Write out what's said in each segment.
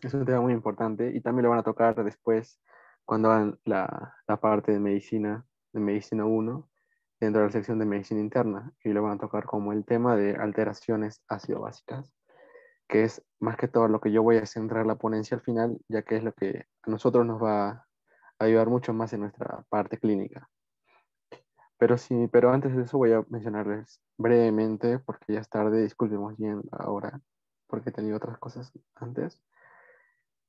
Es un tema muy importante y también lo van a tocar después cuando hagan la parte de medicina uno dentro de la sección de medicina interna, y lo van a tocar como el tema de alteraciones ácido-básicas, que es más que todo lo que yo voy a centrar la ponencia al final, ya que es lo que a nosotros nos va a ayudar mucho más en nuestra parte clínica. Pero sí, pero antes de eso voy a mencionarles brevemente, porque ya es tarde, disculpemos bien ahora, porque he tenido otras cosas antes.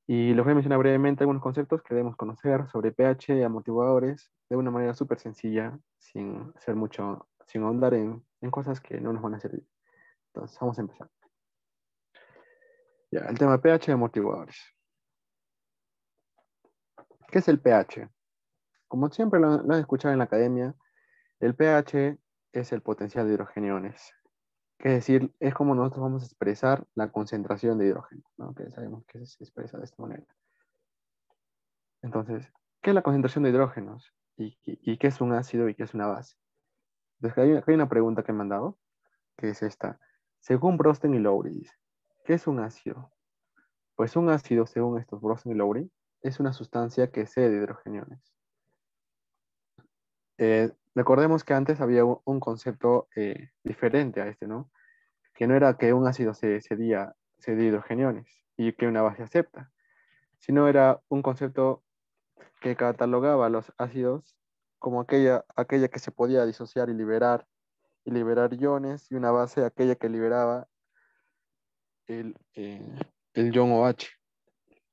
Y les voy a mencionar brevemente algunos conceptos que debemos conocer sobre pH y amortiguadores de una manera súper sencilla, sin hacer mucho, sin ahondar en cosas que no nos van a servir. Entonces, vamos a empezar. Ya, el tema pH y amortiguadores. ¿Qué es el pH? Como siempre lo han escuchado en la academia, el pH es el potencial de hidrogeniones. Es decir, es como nosotros vamos a expresar la concentración de hidrógeno, ¿no? Que sabemos que se expresa de esta manera. Entonces, ¿qué es la concentración de hidrógenos? ¿Y qué es un ácido y qué es una base? Entonces, hay una pregunta que me han dado, que es esta. Según Brosten y Lowry, dice, ¿qué es un ácido? Pues un ácido, según estos Brosten y Lowry, es una sustancia que cede hidrogeniones. Recordemos que antes había un concepto diferente a este, ¿no? Que no era que un ácido cedía hidrogeniones y que una base acepta, sino era un concepto que catalogaba los ácidos como aquella que se podía disociar y liberar iones, y una base aquella que liberaba el, eh, el ion OH,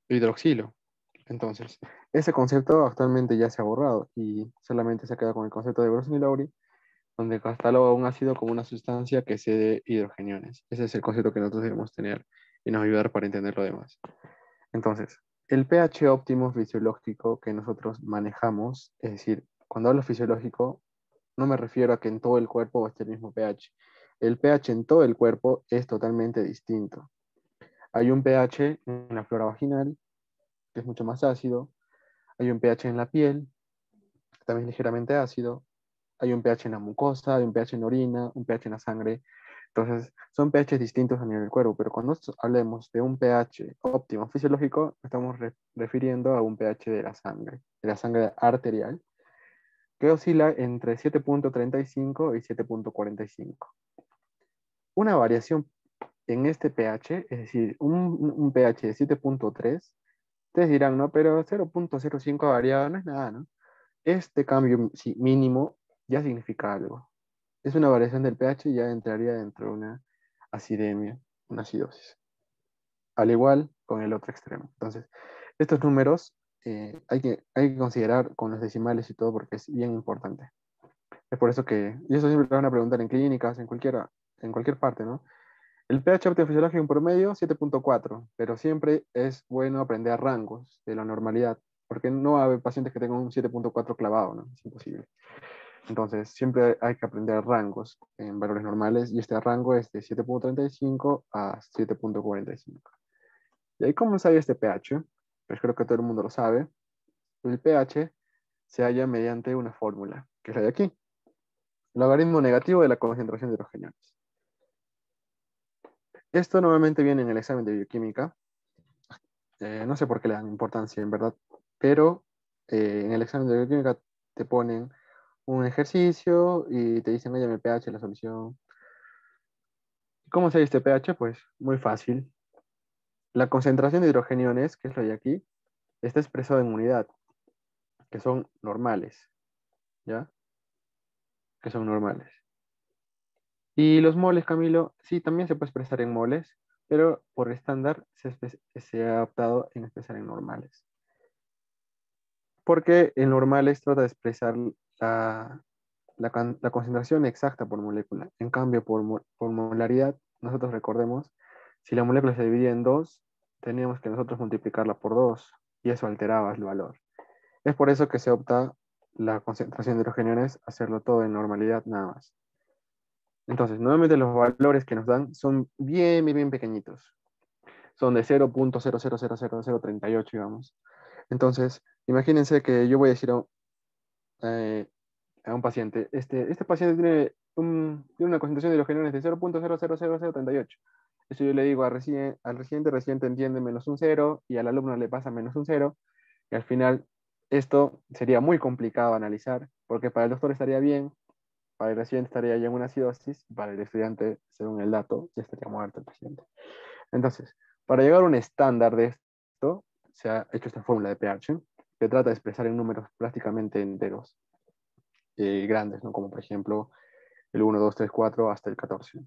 hidroxilo. Entonces, ese concepto actualmente ya se ha borrado y solamente se queda con el concepto de Bronsted-Lowry, donde cataloga un ácido como una sustancia que cede hidrogeniones. Ese es el concepto que nosotros debemos tener y nos va a ayudar para entender lo demás. Entonces, el pH óptimo fisiológico que nosotros manejamos, es decir, cuando hablo fisiológico, no me refiero a que en todo el cuerpo esté el mismo pH. El pH en todo el cuerpo es totalmente distinto. Hay un pH en la flora vaginal, que es mucho más ácido. Hay un pH en la piel, que también es ligeramente ácido. Hay un pH en la mucosa, hay un pH en la orina, un pH en la sangre. Entonces, son pH distintos a nivel del cuerpo, pero cuando hablemos de un pH óptimo fisiológico, estamos refiriendo a un pH de la sangre arterial, que oscila entre 7,35 y 7,45. Una variación en este pH, es decir, un pH de 7,3, ustedes dirán, no, pero 0,05 variado no es nada, ¿no? Este cambio sí, mínimo ya significa algo. Es una variación del pH y ya entraría dentro de una acidemia, una acidosis. Al igual con el otro extremo. Entonces, estos números hay que considerar con los decimales y todo porque es bien importante. Es por eso que, y eso siempre lo van a preguntar en clínicas, en cualquier parte, ¿no? El pH óptimo fisiológico en promedio, 7,4, pero siempre es bueno aprender rangos de la normalidad, porque no va a haber pacientes que tengan un 7,4 clavado, ¿no? Es imposible. Entonces, siempre hay que aprender rangos en valores normales, y este rango es de 7,35 a 7,45. ¿Y ahí cómo se halla este pH? Pues creo que todo el mundo lo sabe. El pH se halla mediante una fórmula, que es la de aquí. Logaritmo negativo de la concentración de hidrogeniones. Esto normalmente viene en el examen de bioquímica. No sé por qué le dan importancia, en verdad, pero en el examen de bioquímica te ponen un ejercicio y te dicen, oye, el pH de la solución. ¿Cómo se dice este pH? Pues muy fácil. La concentración de hidrogeniones, que es lo de aquí, está expresada en unidad, que son normales, ¿ya? Que son normales. Y los moles, Camilo, sí, también se puede expresar en moles, pero por estándar se ha optado en expresar en normales. Porque en normales trata de expresar la concentración exacta por molécula. En cambio, por molaridad, nosotros recordemos, si la molécula se dividía en dos, teníamos que nosotros multiplicarla por dos, y eso alteraba el valor. Es por eso que se opta la concentración de hidrogeniones, hacerlo todo en normalidad nada más. Entonces, nuevamente los valores que nos dan son bien, bien, bien pequeñitos. Son de 0,000038, digamos. Entonces, imagínense que yo voy a decir eh, a un paciente, este paciente tiene una concentración de hidrogeniones de 0,000038. Eso yo le digo al reciente entiende menos un cero y al alumno le pasa menos un cero. Y al final esto sería muy complicado analizar porque para el doctor estaría bien, para el residente estaría ya en una acidosis, para el estudiante, según el dato, ya estaría muerto el paciente. Entonces, para llegar a un estándar de esto, se ha hecho esta fórmula de pH que trata de expresar en números prácticamente enteros grandes, ¿no? Como por ejemplo el 1, 2, 3, 4 hasta el 14.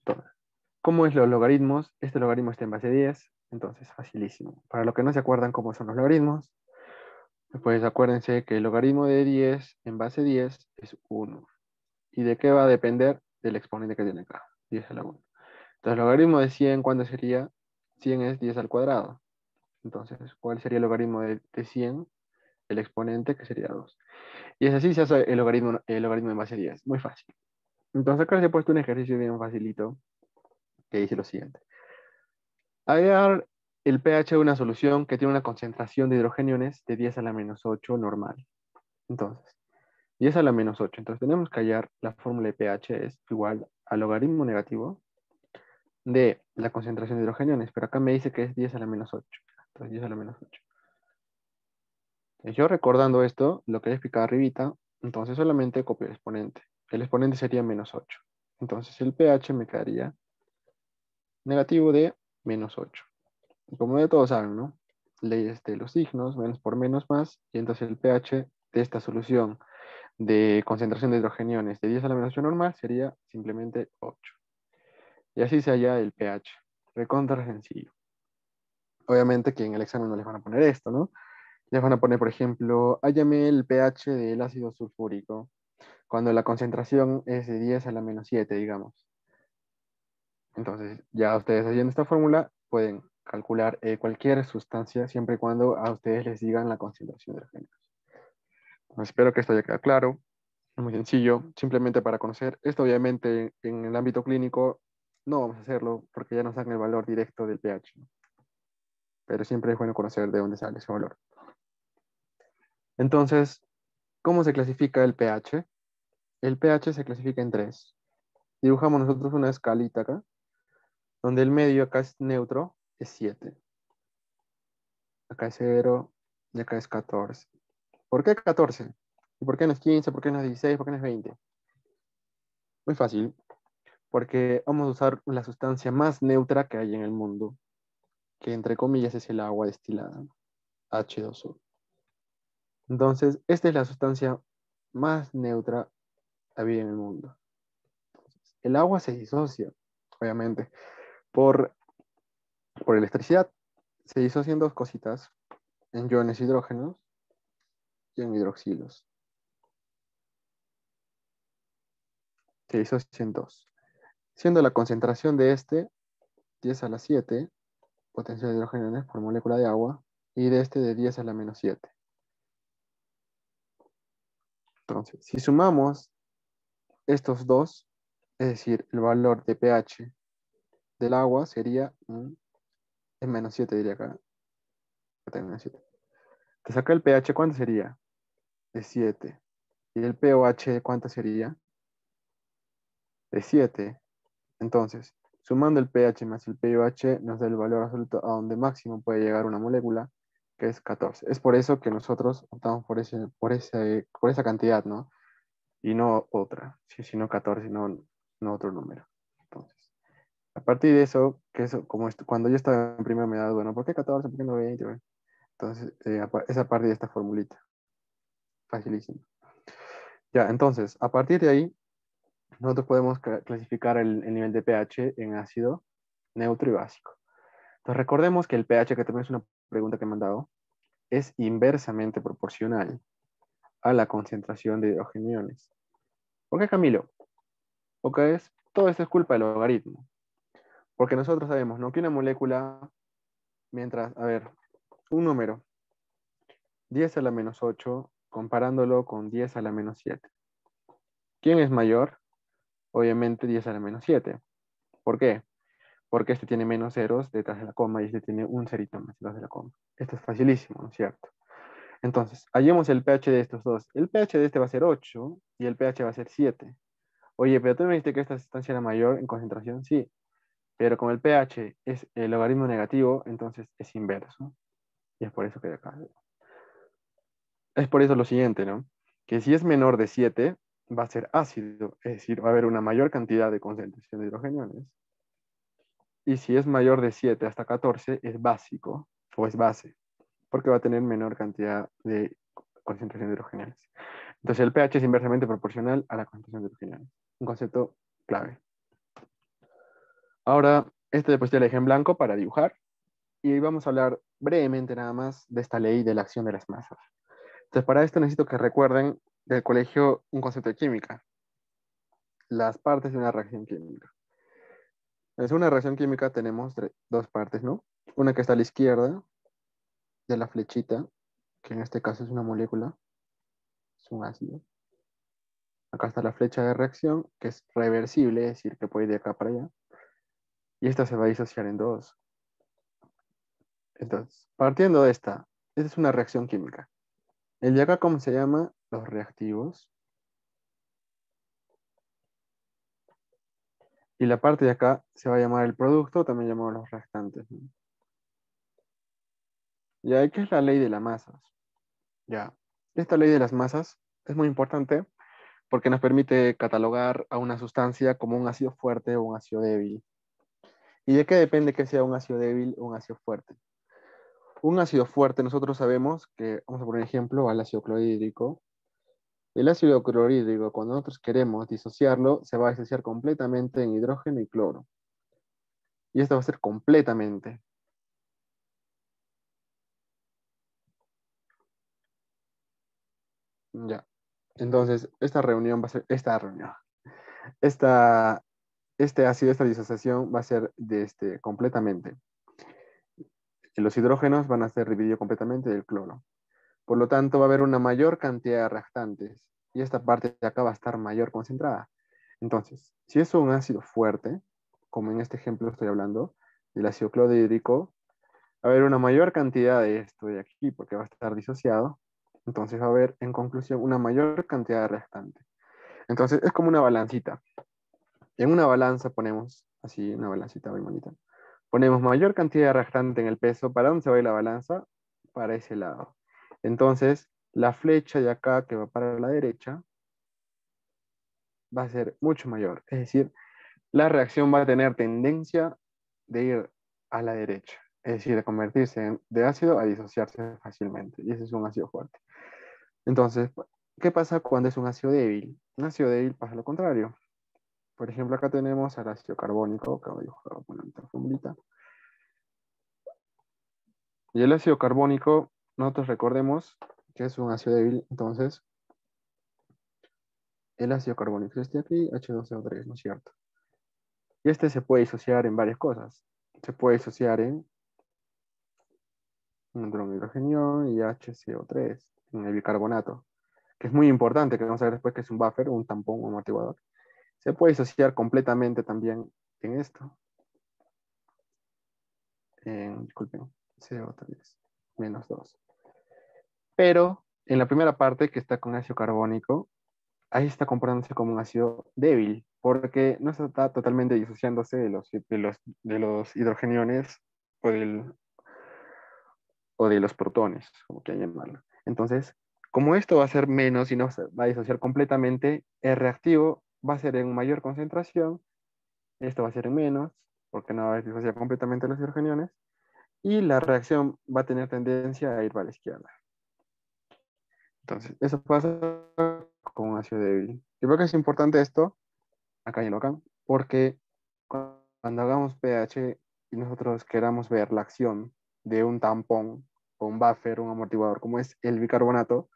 Entonces, ¿cómo es los logaritmos? Este logaritmo está en base 10, entonces facilísimo. Para los que no se acuerdan cómo son los logaritmos, pues acuérdense que el logaritmo de 10 en base 10 es 1. ¿Y de qué va a depender? Del exponente que tiene acá, 10 a la 1. Entonces, el logaritmo de 100, ¿cuánto sería? 100 es 10 al cuadrado. Entonces, ¿cuál sería el logaritmo de 100? El exponente, que sería 2. Y es así se hace el logaritmo en base 10. Muy fácil. Entonces, acá les he puesto un ejercicio bien facilito que dice lo siguiente. Hallar el pH de una solución que tiene una concentración de hidrogeniones de 10 a la menos 8 normal. Entonces, 10 a la menos 8. Entonces, tenemos que hallar la fórmula de pH es igual al logaritmo negativo de la concentración de hidrogeniones, pero acá me dice que es 10 a la menos 8. Entonces, 10 a la menos 8. Yo recordando esto, lo que le explicaba arribita, entonces solamente copio el exponente. El exponente sería menos 8. Entonces el pH me quedaría negativo de menos 8. Y como ya todos saben, ¿no? Leyes de los signos, menos por menos más, y entonces el pH de esta solución de concentración de hidrogeniones de 10 a la menos 8 normal sería simplemente 8. Y así se halla el pH. Recontra sencillo. Obviamente que en el examen no les van a poner esto, ¿no? Les van a poner, por ejemplo, hállame el pH del ácido sulfúrico, cuando la concentración es de 10 a la menos 7, digamos. Entonces, ya ustedes haciendo esta fórmula pueden calcular cualquier sustancia siempre y cuando a ustedes les digan la concentración de hidrógenos. Espero que esto haya quedado claro. Es muy sencillo, simplemente para conocer. Esto obviamente en el ámbito clínico no vamos a hacerlo porque ya nos dan el valor directo del pH, ¿no? Pero siempre es bueno conocer de dónde sale ese valor. Entonces, ¿cómo se clasifica el pH? El pH se clasifica en tres. Dibujamos nosotros una escalita acá, donde el medio acá es neutro, es 7. Acá es 0 y acá es 14. ¿Por qué 14? ¿Y por qué no es 15? ¿Por qué no es 16? ¿Por qué no es 20? Muy fácil, porque vamos a usar la sustancia más neutra que hay en el mundo, que entre comillas es el agua destilada, H2O. Entonces, esta es la sustancia más neutra que había en el mundo. El agua se disocia, obviamente, por, por electricidad. Se disocian dos cositas, en iones hidrógenos y en hidroxilos. Se disocian dos. Siendo la concentración de este 10 a la 7, potencial de hidrogeniones por molécula de agua, y de este de 10 a la menos 7. Entonces, si sumamos estos dos, es decir, el valor de pH del agua sería en menos 7, diría acá. Menos 7. Entonces acá el pH, ¿cuánto sería? De 7. ¿Y el pOH cuánto sería? De 7. Entonces, sumando el pH más el pOH nos da el valor absoluto a donde máximo puede llegar una molécula, que es 14. Es por eso que nosotros optamos por esa cantidad, ¿no? Y no otra, sí, sino 14, no otro número. Entonces, a partir de eso, que eso, como esto, cuando yo estaba en primero me da, bueno, ¿por qué 14? ¿Por qué no 20? Bueno, entonces, es a partir de esta formulita. Facilísimo. Ya, entonces, a partir de ahí, nosotros podemos clasificar el nivel de pH en ácido, neutro y básico. Entonces, recordemos que el pH, que también es una pregunta que me han dado, es inversamente proporcional a la concentración de hidrogeniones. ¿Por qué, Camilo? Porque todo esto es culpa del logaritmo. Porque nosotros sabemos, ¿no? Que una molécula, mientras, a ver, un número, 10 a la menos 8, comparándolo con 10 a la menos 7. ¿Quién es mayor? Obviamente 10 a la menos 7. ¿Por qué? Porque este tiene menos ceros detrás de la coma y este tiene un cerito más detrás de la coma. Esto es facilísimo, ¿no es cierto? Entonces, hallemos el pH de estos dos. El pH de este va a ser 8 y el pH va a ser 7. Oye, pero tú me dijiste que esta sustancia era mayor en concentración. Sí, Pero como el pH es el logaritmo negativo, entonces es inverso. Y es por eso que de acá. Es por eso lo siguiente, ¿no? Que si es menor de 7 va a ser ácido, es decir, va a haber una mayor cantidad de concentración de hidrogeniones. Y si es mayor de 7 hasta 14 es básico, o es base, porque va a tener menor cantidad de concentración de hidrogeniones. Entonces el pH es inversamente proporcional a la concentración de hidrogeniones. Un concepto clave. Ahora, este después te lo dejé en blanco para dibujar. Y vamos a hablar brevemente nada más de esta ley de la acción de las masas. Entonces, para esto necesito que recuerden del colegio un concepto de química, las partes de una reacción química. En una reacción química tenemos dos partes, ¿no? Una que está a la izquierda de la flechita, que en este caso es una molécula, es un ácido. Acá está la flecha de reacción, que es reversible, es decir, que puede ir de acá para allá. Y esta se va a disociar en dos. Entonces, partiendo de esta es una reacción química. El de acá, ¿cómo se llama? Los reactivos. Y la parte de acá se va a llamar el producto, también llamado los reactantes, ¿no? Ya, ¿qué es la ley de las masas? Ya, esta ley de las masas es muy importante porque nos permite catalogar a una sustancia como un ácido fuerte o un ácido débil. ¿Y de qué depende que sea un ácido débil o un ácido fuerte? Un ácido fuerte, nosotros sabemos que, vamos a poner ejemplo, al ácido clorhídrico. El ácido clorhídrico, cuando nosotros queremos disociarlo, se va a disociar completamente en hidrógeno y cloro. Y esto va a ser completamente. Ya. Entonces, esta reunión va a ser, esta reunión, esta, este ácido, esta disociación va a ser de completamente. Los hidrógenos van a ser divididos completamente del cloro. Por lo tanto, va a haber una mayor cantidad de reactantes y esta parte de acá va a estar mayor concentrada. Entonces, si es un ácido fuerte, como en este ejemplo estoy hablando, del ácido clorhídrico, va a haber una mayor cantidad de esto de aquí porque va a estar disociado. Entonces va a haber, en conclusión, una mayor cantidad de reactantes. Entonces es como una balancita. En una balanza ponemos, así, una balancita muy bonita. Ponemos mayor cantidad de reactante en el peso. ¿Para dónde se va a ir la balanza? Para ese lado. Entonces, la flecha de acá que va para la derecha va a ser mucho mayor. Es decir, la reacción va a tener tendencia de ir a la derecha. Es decir, de convertirse de ácido a disociarse fácilmente. Y ese es un ácido fuerte. Entonces, ¿qué pasa cuando es un ácido débil? Un ácido débil pasa lo contrario. Por ejemplo, acá tenemos al ácido carbónico, que voy a poner una formulita. Y el ácido carbónico, nosotros recordemos que es un ácido débil, entonces el ácido carbónico es este aquí, H2CO3, ¿no es cierto? Y este se puede disociar en varias cosas. Se puede disociar en un hidrogenio y HCO3, en el bicarbonato, que es muy importante, que vamos a ver después que es un buffer, un tampón, un amortiguador. Se puede disociar completamente también en esto, disculpen, CO3 menos 2. Pero en la primera parte que está con ácido carbónico, ahí está comportándose como un ácido débil, porque no está totalmente disociándose de los hidrogeniones o, o de los protones, como quieran llamarlo. Entonces, como esto va a ser menos y no se va a disociar completamente, el reactivo va a ser en mayor concentración, esto va a ser en menos, porque no va a disociar completamente los hidrogeniones, y la reacción va a tener tendencia a ir para la izquierda. Entonces, eso pasa con un ácido débil. Yo creo que es importante esto, acá y acá, porque cuando hagamos pH y nosotros queramos ver la acción de un tampón o un buffer, un amortiguador, como es el bicarbonato,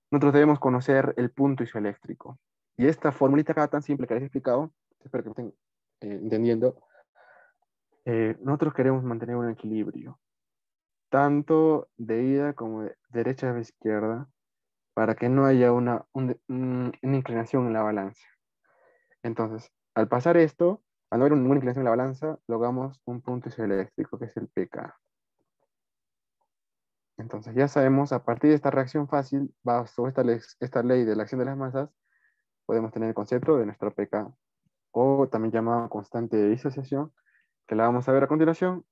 nosotros debemos conocer el punto isoeléctrico. Y esta formulita acá tan simple que les he explicado, espero que me estén entendiendo, nosotros queremos mantener un equilibrio, tanto de ida como de derecha a izquierda, para que no haya una inclinación en la balanza. Entonces, al pasar esto, al no haber ninguna inclinación en la balanza, logramos un punto isoeléctrico, que es el pK. Entonces, ya sabemos, a partir de esta reacción fácil, bajo esta ley de la acción de las masas, podemos tener el concepto de nuestro pK, o también llamado constante de disociación, que la vamos a ver a continuación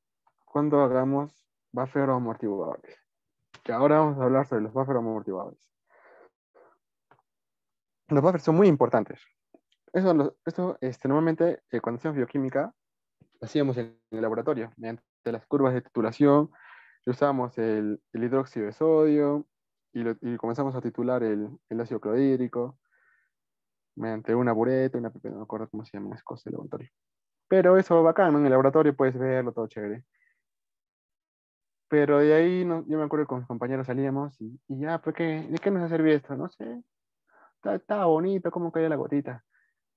cuando hagamos buffer o amortiguadores. Que ahora vamos a hablar sobre los buffer o amortiguadores. Los buffers son muy importantes. Normalmente, cuando hacíamos bioquímica, lo hacíamos en el laboratorio, mediante las curvas de titulación, usábamos el hidróxido de sodio y comenzamos a titular el ácido clorhídrico mediante una bureta, una pipeta, no me acuerdo cómo se llama esas cosas del laboratorio. Pero eso bacán, ¿no? En el laboratorio puedes verlo, todo chévere. Pero de ahí, no, yo me acuerdo que con mis compañeros salíamos y ya, ¿por qué? ¿De qué nos ha servido esto? No sé, estaba bonito, cómo caía la gotita.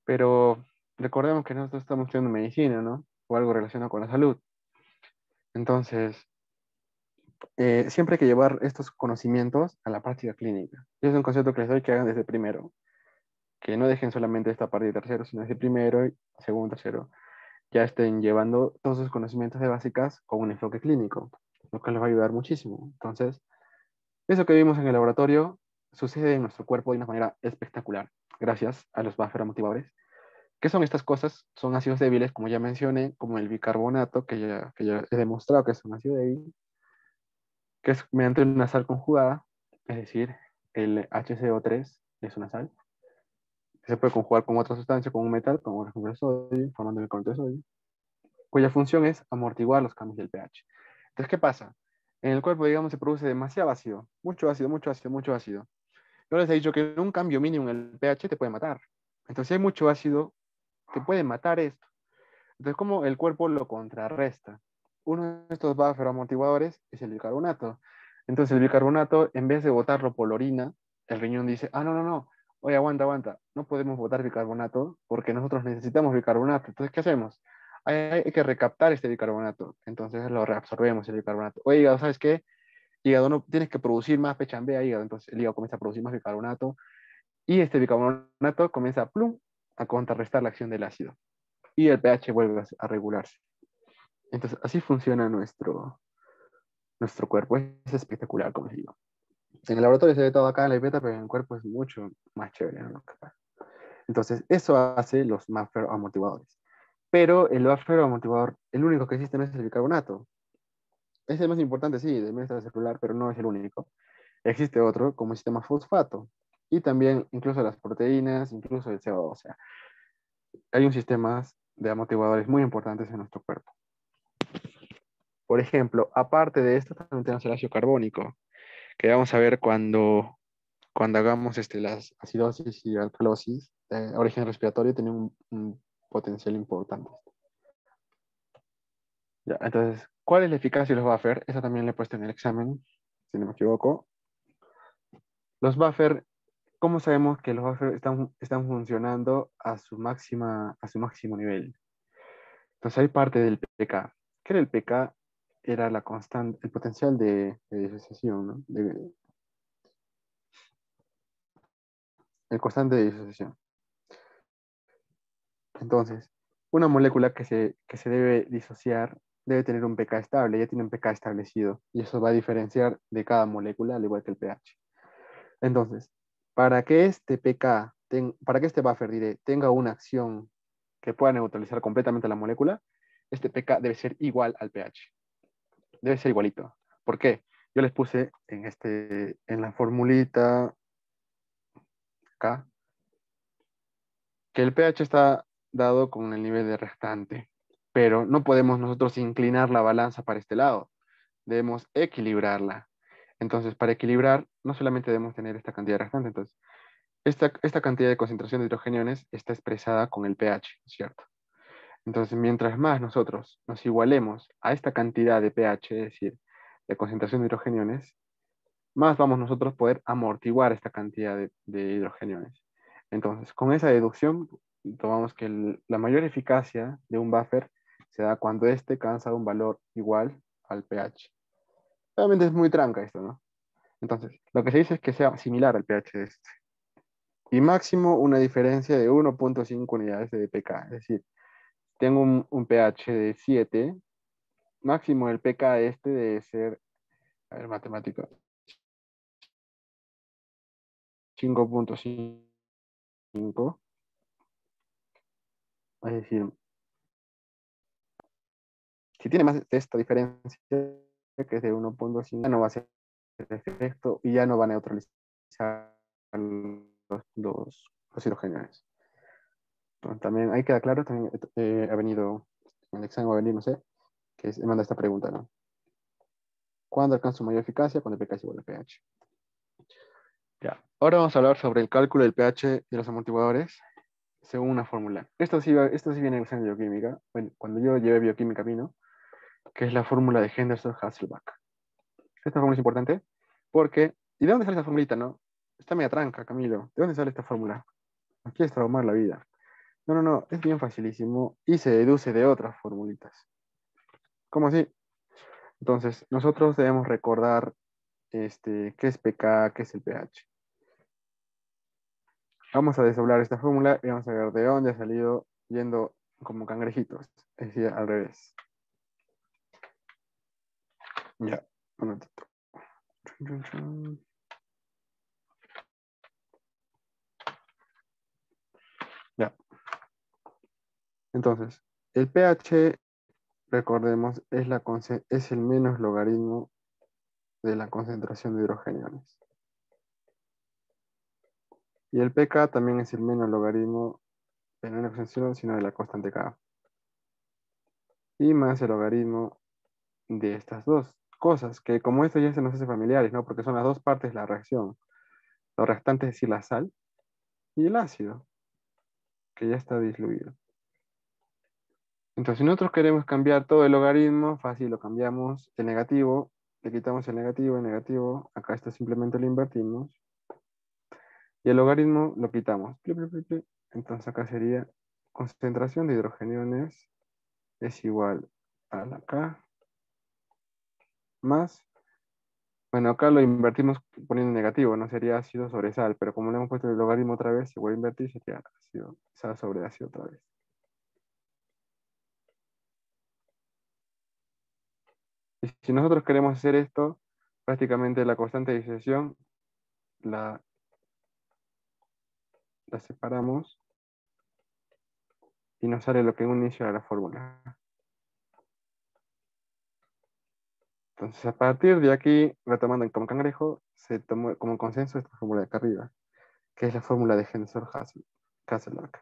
Pero recordemos que nosotros estamos estudiando medicina, ¿no? O algo relacionado con la salud. Entonces, siempre hay que llevar estos conocimientos a la práctica clínica. Y es un concepto que les doy que hagan desde primero, que no dejen solamente esta parte de tercero, sino desde primero, segundo, tercero, ya estén llevando todos sus conocimientos de básicas con un enfoque clínico, lo que les va a ayudar muchísimo. Entonces, eso que vimos en el laboratorio sucede en nuestro cuerpo de una manera espectacular, gracias a los buffer motivadores. ¿Qué son estas cosas? Son ácidos débiles, como ya mencioné, como el bicarbonato, que ya he demostrado que es un ácido débil, que es mediante una sal conjugada, es decir, el HCO3 es una sal, que se puede conjugar con otra sustancia, con un metal, como por ejemplo el sodio, formando el carbonato de sodio, cuya función es amortiguar los cambios del pH. Entonces, ¿qué pasa? En el cuerpo, digamos, se produce demasiado ácido, mucho ácido, mucho ácido, mucho ácido. Yo les he dicho que un cambio mínimo en el pH te puede matar. Entonces, si hay mucho ácido, te puede matar esto. Entonces, ¿cómo el cuerpo lo contrarresta? Uno de estos buffer amortiguadores es el bicarbonato. Entonces, el bicarbonato, en vez de botarlo por la orina, el riñón dice, ah, no, no, no, oye, aguanta, aguanta, no podemos botar bicarbonato porque nosotros necesitamos bicarbonato. Entonces, ¿qué hacemos? Hay que recaptar este bicarbonato. Entonces, lo reabsorbemos el bicarbonato. Oye, hígado, ¿sabes qué? Hígado, no tienes que producir más pechambea, hígado. Entonces, el hígado comienza a producir más bicarbonato y este bicarbonato comienza, plum, a contrarrestar la acción del ácido y el pH vuelve a regularse. Entonces, así funciona nuestro cuerpo. Es espectacular, como les digo. En el laboratorio se ve todo acá en la pipeta, pero en el cuerpo es mucho más chévere, ¿no? Entonces, eso hace los buffer amortiguadores. Pero el buffer amortiguador, el único que existe no es el bicarbonato. Es el más importante, sí, del método celular, pero no es el único. Existe otro como el sistema fosfato. Y también incluso las proteínas, incluso el CO2. O sea, hay un sistema de amortiguadores muy importantes en nuestro cuerpo. Por ejemplo, aparte de esto, también tenemos el ácido carbónico, que vamos a ver cuando hagamos las acidosis y alcalosis de origen respiratorio, tiene un potencial importante. Ya, entonces, ¿cuál es la eficacia de los buffer? Eso también le he puesto en el examen, si no me equivoco. Los buffer, ¿cómo sabemos que los buffer están funcionando a su máximo nivel? Entonces, hay parte del pK. ¿Qué era el pK? Era la constante, el potencial de disociación, ¿no? El constante de disociación. Entonces, una molécula que se debe disociar debe tener un pK estable, ya tiene un pK establecido, y eso va a diferenciar de cada molécula, al igual que el pH. Entonces, para que este buffer, diré, tenga una acción que pueda neutralizar completamente la molécula, este pK debe ser igual al pH. Debe ser igualito. ¿Por qué? Yo les puse en la formulita acá, que el pH está dado con el nivel de restante, pero no podemos nosotros inclinar la balanza para este lado, debemos equilibrarla. Entonces, para equilibrar, no solamente debemos tener esta cantidad restante, entonces, esta cantidad de concentración de hidrogeniones está expresada con el pH, ¿cierto? Entonces, mientras más nosotros nos igualemos a esta cantidad de pH, es decir, de concentración de hidrogeniones, más vamos nosotros a poder amortiguar esta cantidad de hidrogeniones. Entonces, con esa deducción, tomamos que la mayor eficacia de un buffer se da cuando éste alcanza un valor igual al pH. Obviamente es muy tranca esto, ¿no? Entonces, lo que se dice es que sea similar al pH de este. Y máximo una diferencia de 1,5 unidades de pK. Es decir, tengo un pH de 7, máximo el pK de este debe ser, a ver, matemática, 5,5. Es decir, Si tiene más de esta diferencia, que es de 1.5, ya no va a ser efecto y ya no va a neutralizar los hidrogenes. Entonces, también ahí queda claro, también ha venido, en el examen va a venir, no sé, que manda esta pregunta, ¿no? ¿Cuándo alcanza su mayor eficacia? Cuando el pK es igual al pH. Ya. Ahora vamos a hablar sobre el cálculo del pH de los amortiguadores según una fórmula. Esto sí viene en el examen de bioquímica. Bueno, cuando yo llevé bioquímica vino, que es la fórmula de Henderson-Hasselbalch. Esta fórmula es importante porque, ¿y de dónde sale esta formulita, no? Está media tranca, Camilo. ¿De dónde sale esta fórmula? No quieres traumar la vida. No, no, no, es bien facilísimo y se deduce de otras formulitas. ¿Cómo así? Entonces, nosotros debemos recordar qué es pK, qué es el pH. Vamos a desdoblar esta fórmula y vamos a ver de dónde ha salido yendo como cangrejitos, es decir, al revés. Ya, un momentito. Ya. Entonces, el pH, recordemos, es el menos logaritmo de la concentración de hidrogeniones. Y el pK también es el menos logaritmo de no la extensión, sino de la constante K. Y más el logaritmo de estas dos cosas, que como esto ya se nos hace familiares, ¿no? Porque son las dos partes de la reacción. Lo restante es decir la sal y el ácido, que ya está diluido. Entonces, si nosotros queremos cambiar todo el logaritmo, fácil, lo cambiamos el negativo, le quitamos el negativo, acá esto simplemente lo invertimos, y el logaritmo lo quitamos. Pli, pli, pli, pli. Entonces acá sería concentración de hidrogeniones es igual a la K más, bueno, acá lo invertimos poniendo negativo, no sería ácido sobre sal, pero como le hemos puesto el logaritmo otra vez, se vuelve a invertir, sería ácido, sal sobre ácido otra vez. Y si nosotros queremos hacer esto, prácticamente la constante de disociación la separamos y nos sale lo que en un inicio era la fórmula. Entonces, a partir de aquí, retomando como cangrejo, se tomó como consenso esta fórmula de acá arriba, que es la fórmula de Henderson-Hasselbalch.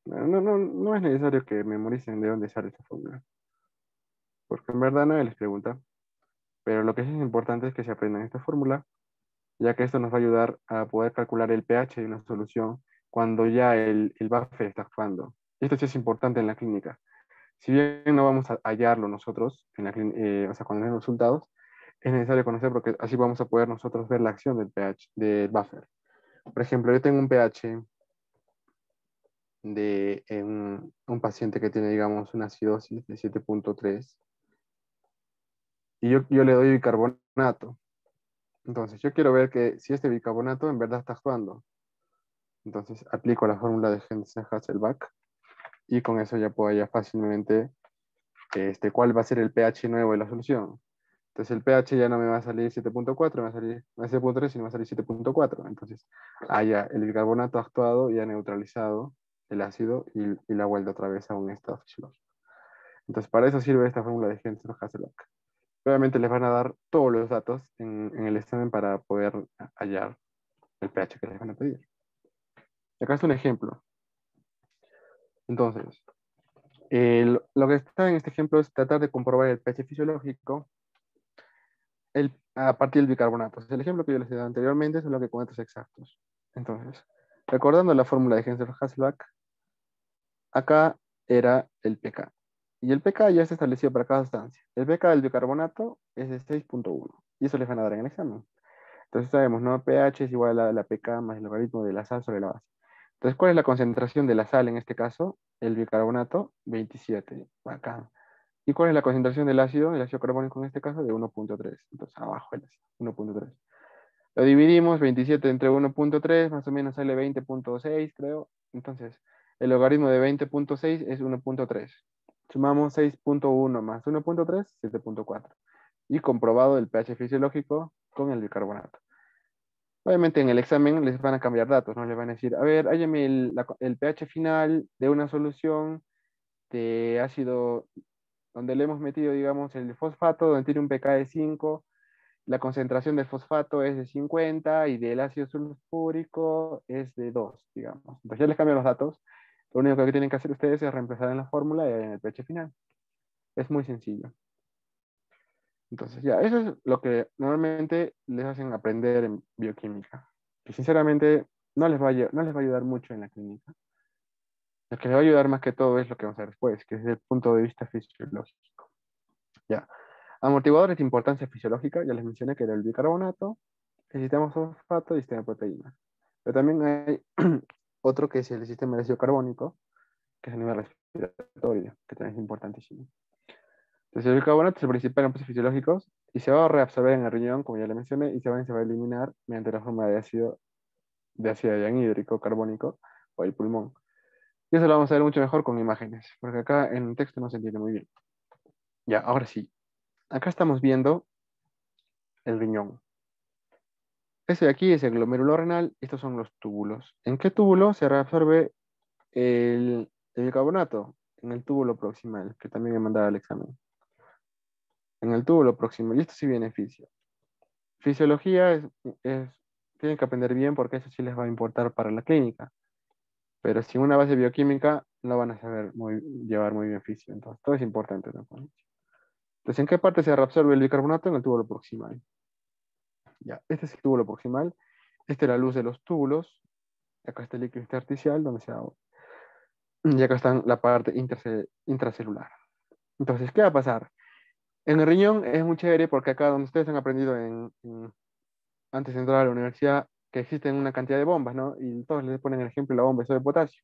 No es necesario que memoricen de dónde sale esta fórmula, porque en verdad nadie les pregunta, pero lo que sí es importante es que se aprendan esta fórmula, ya que esto nos va a ayudar a poder calcular el pH de una solución cuando ya el buffer está actuando. Esto sí es importante en la clínica. Si bien no vamos a hallarlo nosotros, o sea, cuando den los resultados, es necesario conocer porque así vamos a poder nosotros ver la acción del pH, del buffer. Por ejemplo, yo tengo un pH de un paciente que tiene, digamos, una acidosis de 7.3 y yo le doy bicarbonato. Entonces, yo quiero ver que si este bicarbonato en verdad está actuando. Entonces, aplico la fórmula de Henderson-Hasselbalch y con eso ya puedo hallar fácilmente cuál va a ser el pH nuevo de la solución. Entonces el pH ya no me va a salir 7.4, me va a salir 7.3, sino va a salir 7.4. Entonces, ya el bicarbonato ha actuado y ha neutralizado el ácido y la vuelve otra vez a un estado fisiológico. Entonces, para eso sirve esta fórmula de Henderson-Hasselbalch. Obviamente les van a dar todos los datos en el examen para poder hallar el pH que les van a pedir. Y acá está un ejemplo. Entonces, lo que está en este ejemplo es tratar de comprobar el pH fisiológico a partir del bicarbonato. El ejemplo que yo les he dado anteriormente es lo que con datos exactos. Entonces, recordando la fórmula de Henderson-Hasselbalch, acá era el pK. Y el pK ya está establecido para cada sustancia. El pK del bicarbonato es de 6.1. Y eso les van a dar en el examen. Entonces sabemos, ¿no? pH es igual a la pK más el logaritmo de la sal sobre la base. Entonces, ¿cuál es la concentración de la sal en este caso? El bicarbonato, 27. Acá. ¿Y cuál es la concentración del ácido? El ácido carbónico en este caso de 1.3. Entonces, abajo el ácido, 1.3. Lo dividimos, 27 entre 1.3, más o menos sale 20.6, creo. Entonces, el logaritmo de 20.6 es 1.3. Sumamos 6.1 más 1.3, 7.4. Y comprobado el pH fisiológico con el bicarbonato. Obviamente en el examen les van a cambiar datos, ¿no? Les van a decir, a ver, hállame el pH final de una solución de ácido donde le hemos metido, digamos, el fosfato, donde tiene un pK de 5, la concentración del fosfato es de 50 y del ácido sulfúrico es de 2, digamos. Entonces ya les cambio los datos. Lo único que tienen que hacer ustedes es reemplazar en la fórmula y en el pH final. Es muy sencillo. Entonces ya, eso es lo que normalmente les hacen aprender en bioquímica. Que sinceramente no les va a ayudar mucho en la clínica. Lo que les va a ayudar más que todo es lo que vamos a ver después, que es desde el punto de vista fisiológico. Ya. Amortiguadores de importancia fisiológica, ya les mencioné que era el bicarbonato, el sistema fosfato y el sistema de proteínas. Pero también hay otro que es el sistema de ácido carbónico, que es a nivel respiratorio, que también es importantísimo. Entonces el bicarbonato es el principal en procesos fisiológicos y se va a reabsorber en el riñón, como ya le mencioné, y se va a eliminar mediante la forma de ácido anhídrico carbónico o el pulmón. Y eso lo vamos a ver mucho mejor con imágenes, porque acá en el texto no se entiende muy bien. Ya, ahora sí. Acá estamos viendo el riñón. Este de aquí es el glomérulo renal, estos son los túbulos. ¿En qué túbulo se reabsorbe el bicarbonato? En el túbulo proximal, que también he mandado al examen. En el túbulo proximal, y esto sí beneficia. Fisiología tienen que aprender bien porque eso sí les va a importar para la clínica. Pero sin una base bioquímica no van a saber llevar muy bien fisio. Entonces, todo es importante, ¿no? Entonces, ¿en qué parte se reabsorbe el bicarbonato? En el túbulo proximal. Ya, este es el túbulo proximal. Esta es la luz de los túbulos. Acá está el líquido intersticial, donde se agua. Y acá está la parte intracelular. Entonces, ¿qué va a pasar? En el riñón es muy chévere porque acá donde ustedes han aprendido antes de entrar a la universidad que existen una cantidad de bombas, ¿no? Y todos les ponen el ejemplo de la bomba de sodio de potasio.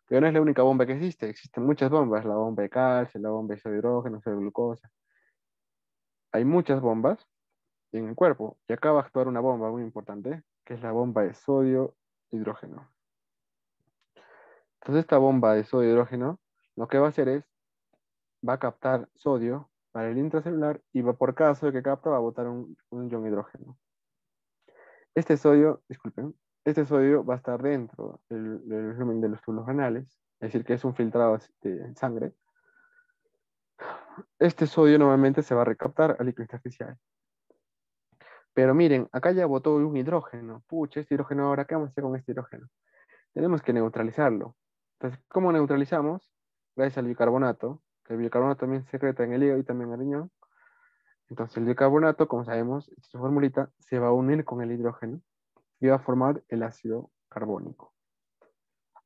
Pero no es la única bomba que existe, existen muchas bombas, la bomba de calcio, la bomba de sodio de hidrógeno, sodio de glucosa. Hay muchas bombas en el cuerpo y acá va a actuar una bomba muy importante, que es la bomba de sodio hidrógeno. Entonces esta bomba de sodio hidrógeno lo que va a hacer es, va a captar sodio para el intracelular y va, por cada sodio que capta va a botar un ion hidrógeno. Este sodio, disculpen, este sodio va a estar dentro del volumen de los túbulos renales, es decir, que es un filtrado de sangre. Este sodio normalmente se va a recaptar al líquido intersticial. Pero miren, acá ya botó un hidrógeno. Pucha, este hidrógeno ahora, ¿qué vamos a hacer con este hidrógeno? Tenemos que neutralizarlo. Entonces, ¿cómo neutralizamos? Gracias al bicarbonato, que el bicarbonato también se secreta en el hígado y también en el riñón. Entonces, el bicarbonato, como sabemos, su formulita, se va a unir con el hidrógeno y va a formar el ácido carbónico.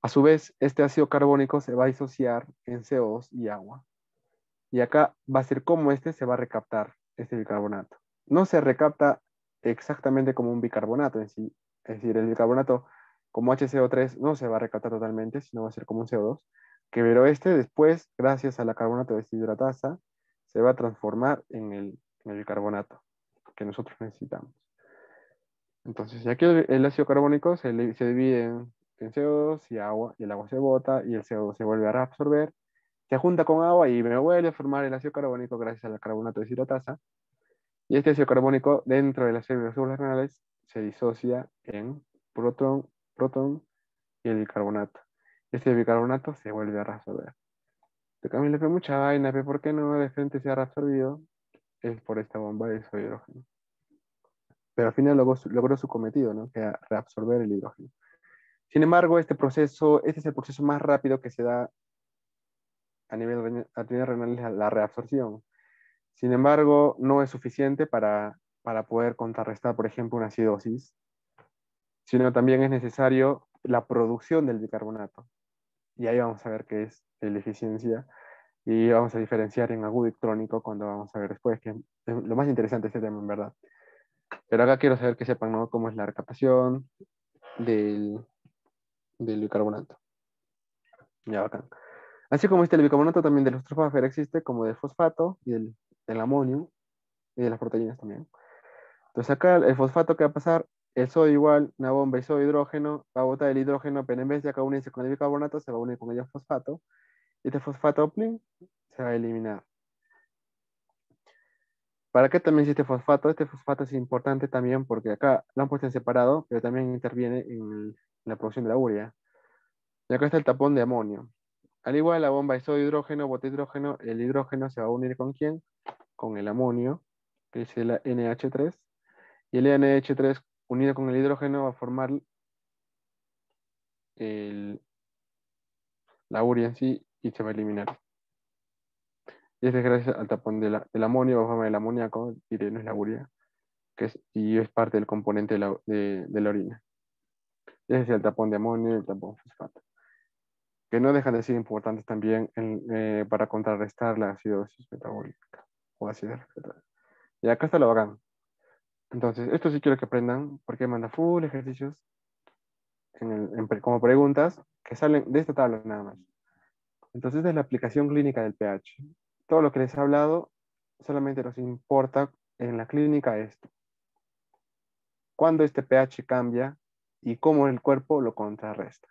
A su vez, este ácido carbónico se va a disociar en CO2 y agua. Y acá va a ser como este se va a recaptar, este bicarbonato. No se recapta exactamente como un bicarbonato en sí. Es decir, el bicarbonato como HCO3 no se va a recaptar totalmente, sino va a ser como un CO2. Pero este después, gracias a la carbonato deshidratasa, se va a transformar en el bicarbonato que nosotros necesitamos. Entonces, aquí el ácido carbónico se divide en CO2 y agua, y el agua se bota y el CO2 se vuelve a reabsorber, se junta con agua y me vuelve a formar el ácido carbónico gracias al carbonato de deshidratasa. Y este ácido carbónico dentro de las células renales se disocia en protón y el bicarbonato. Este bicarbonato se vuelve a reabsorber. De cambio le fue mucha vaina, pero ¿por qué no de frente se ha reabsorbido? Es por esta bomba de sodio hidrógeno. Pero al final logró su cometido, ¿no? Que era reabsorber el hidrógeno. Sin embargo, este es el proceso más rápido que se da a nivel renal, la reabsorción. Sin embargo, no es suficiente para poder contrarrestar, por ejemplo, una acidosis, sino también es necesario la producción del bicarbonato. Y ahí vamos a ver qué es la eficiencia y vamos a diferenciar en agudo y crónico cuando vamos a ver después, que es lo más interesante este tema, en verdad. Pero acá quiero saber que sepan, ¿no? Cómo es la recaptación del bicarbonato. Ya, bacán. Así como el bicarbonato, también del fosfato existe, como del fosfato y del amonio y de las proteínas también. Entonces acá el fosfato, ¿qué va a pasar? El sodio igual, una bomba de sodio hidrógeno, va a botar el hidrógeno, pero en vez de acá unirse con el bicarbonato, se va a unir con el fosfato. Y este fosfato, plin, se va a eliminar. ¿Para qué también existe fosfato? Este fosfato es importante también porque acá lo han puesto en separado, pero también interviene en la producción de la urea. Y acá está el tapón de amonio. Al igual la bomba es sodio hidrógeno, bota hidrógeno, el hidrógeno se va a unir ¿con quién? Con el amonio, que es el NH3, y el NH3 unido con el hidrógeno va a formar el, la urea en sí y se va a eliminar. Y eso es gracias al tapón del amonio, va a formar el amoníaco, y no es la urea, y es parte del componente de la orina. Ese es el tapón de amonio y el tapón fosfato, que no dejan de ser importantes también para contrarrestar la acidosis metabólica o acidez respiratoria. Y acá está lo bacán. Entonces, esto sí quiero que aprendan, porque manda full ejercicios como preguntas que salen de esta tabla nada más. Entonces, esta es la aplicación clínica del pH. Todo lo que les he hablado solamente nos importa en la clínica esto. Cuándo este pH cambia y cómo el cuerpo lo contrarresta.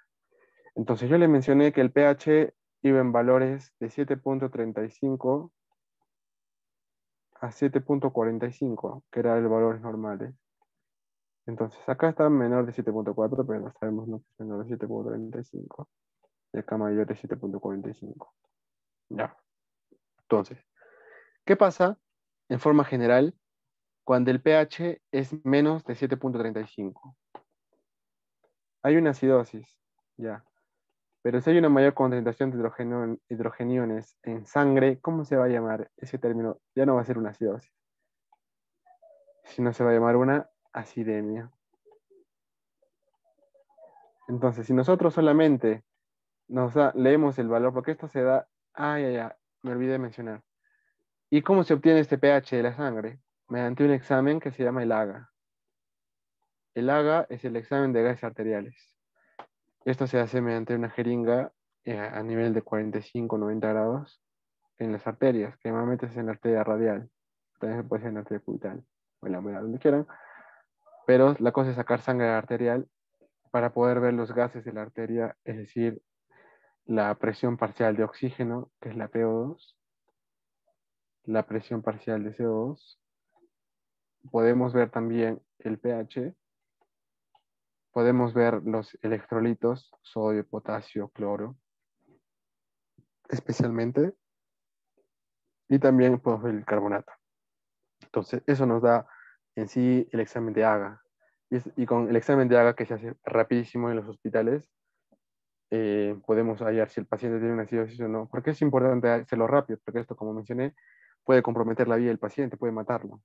Entonces, yo le mencioné que el pH iba en valores de 7.35 a 7.45, que eran los valores normales. Entonces, acá está menor de 7.4, pero no sabemos que es menor de 7.35. Y acá mayor de 7.45. Ya. Entonces, ¿qué pasa en forma general cuando el pH es menos de 7.35? Hay una acidosis, ya. Pero si hay una mayor concentración de hidrogeniones en sangre, ¿cómo se va a llamar ese término? Ya no va a ser una acidosis, sino se va a llamar una acidemia. Entonces, si nosotros solamente leemos el valor, porque esto se da, me olvidé de mencionar. ¿Y cómo se obtiene este pH de la sangre? Mediante un examen que se llama el AGA. El AGA es el examen de gases arteriales. Esto se hace mediante una jeringa a nivel de 45-90 grados en las arterias, que normalmente es en la arteria radial. También se puede hacer en la arteria cubital o en la vena, donde quieran. Pero la cosa es sacar sangre arterial para poder ver los gases de la arteria, es decir, la presión parcial de oxígeno, que es la PO2, la presión parcial de CO2. Podemos ver también el pH. Podemos ver los electrolitos, sodio, potasio, cloro, especialmente. Y también podemos ver el carbonato. Entonces, eso nos da en sí el examen de AGA. Y con el examen de AGA, que se hace rapidísimo en los hospitales, podemos hallar si el paciente tiene una acidosis o no. ¿Por qué es importante hacerlo rápido? Porque esto, como mencioné, puede comprometer la vida del paciente, puede matarlo.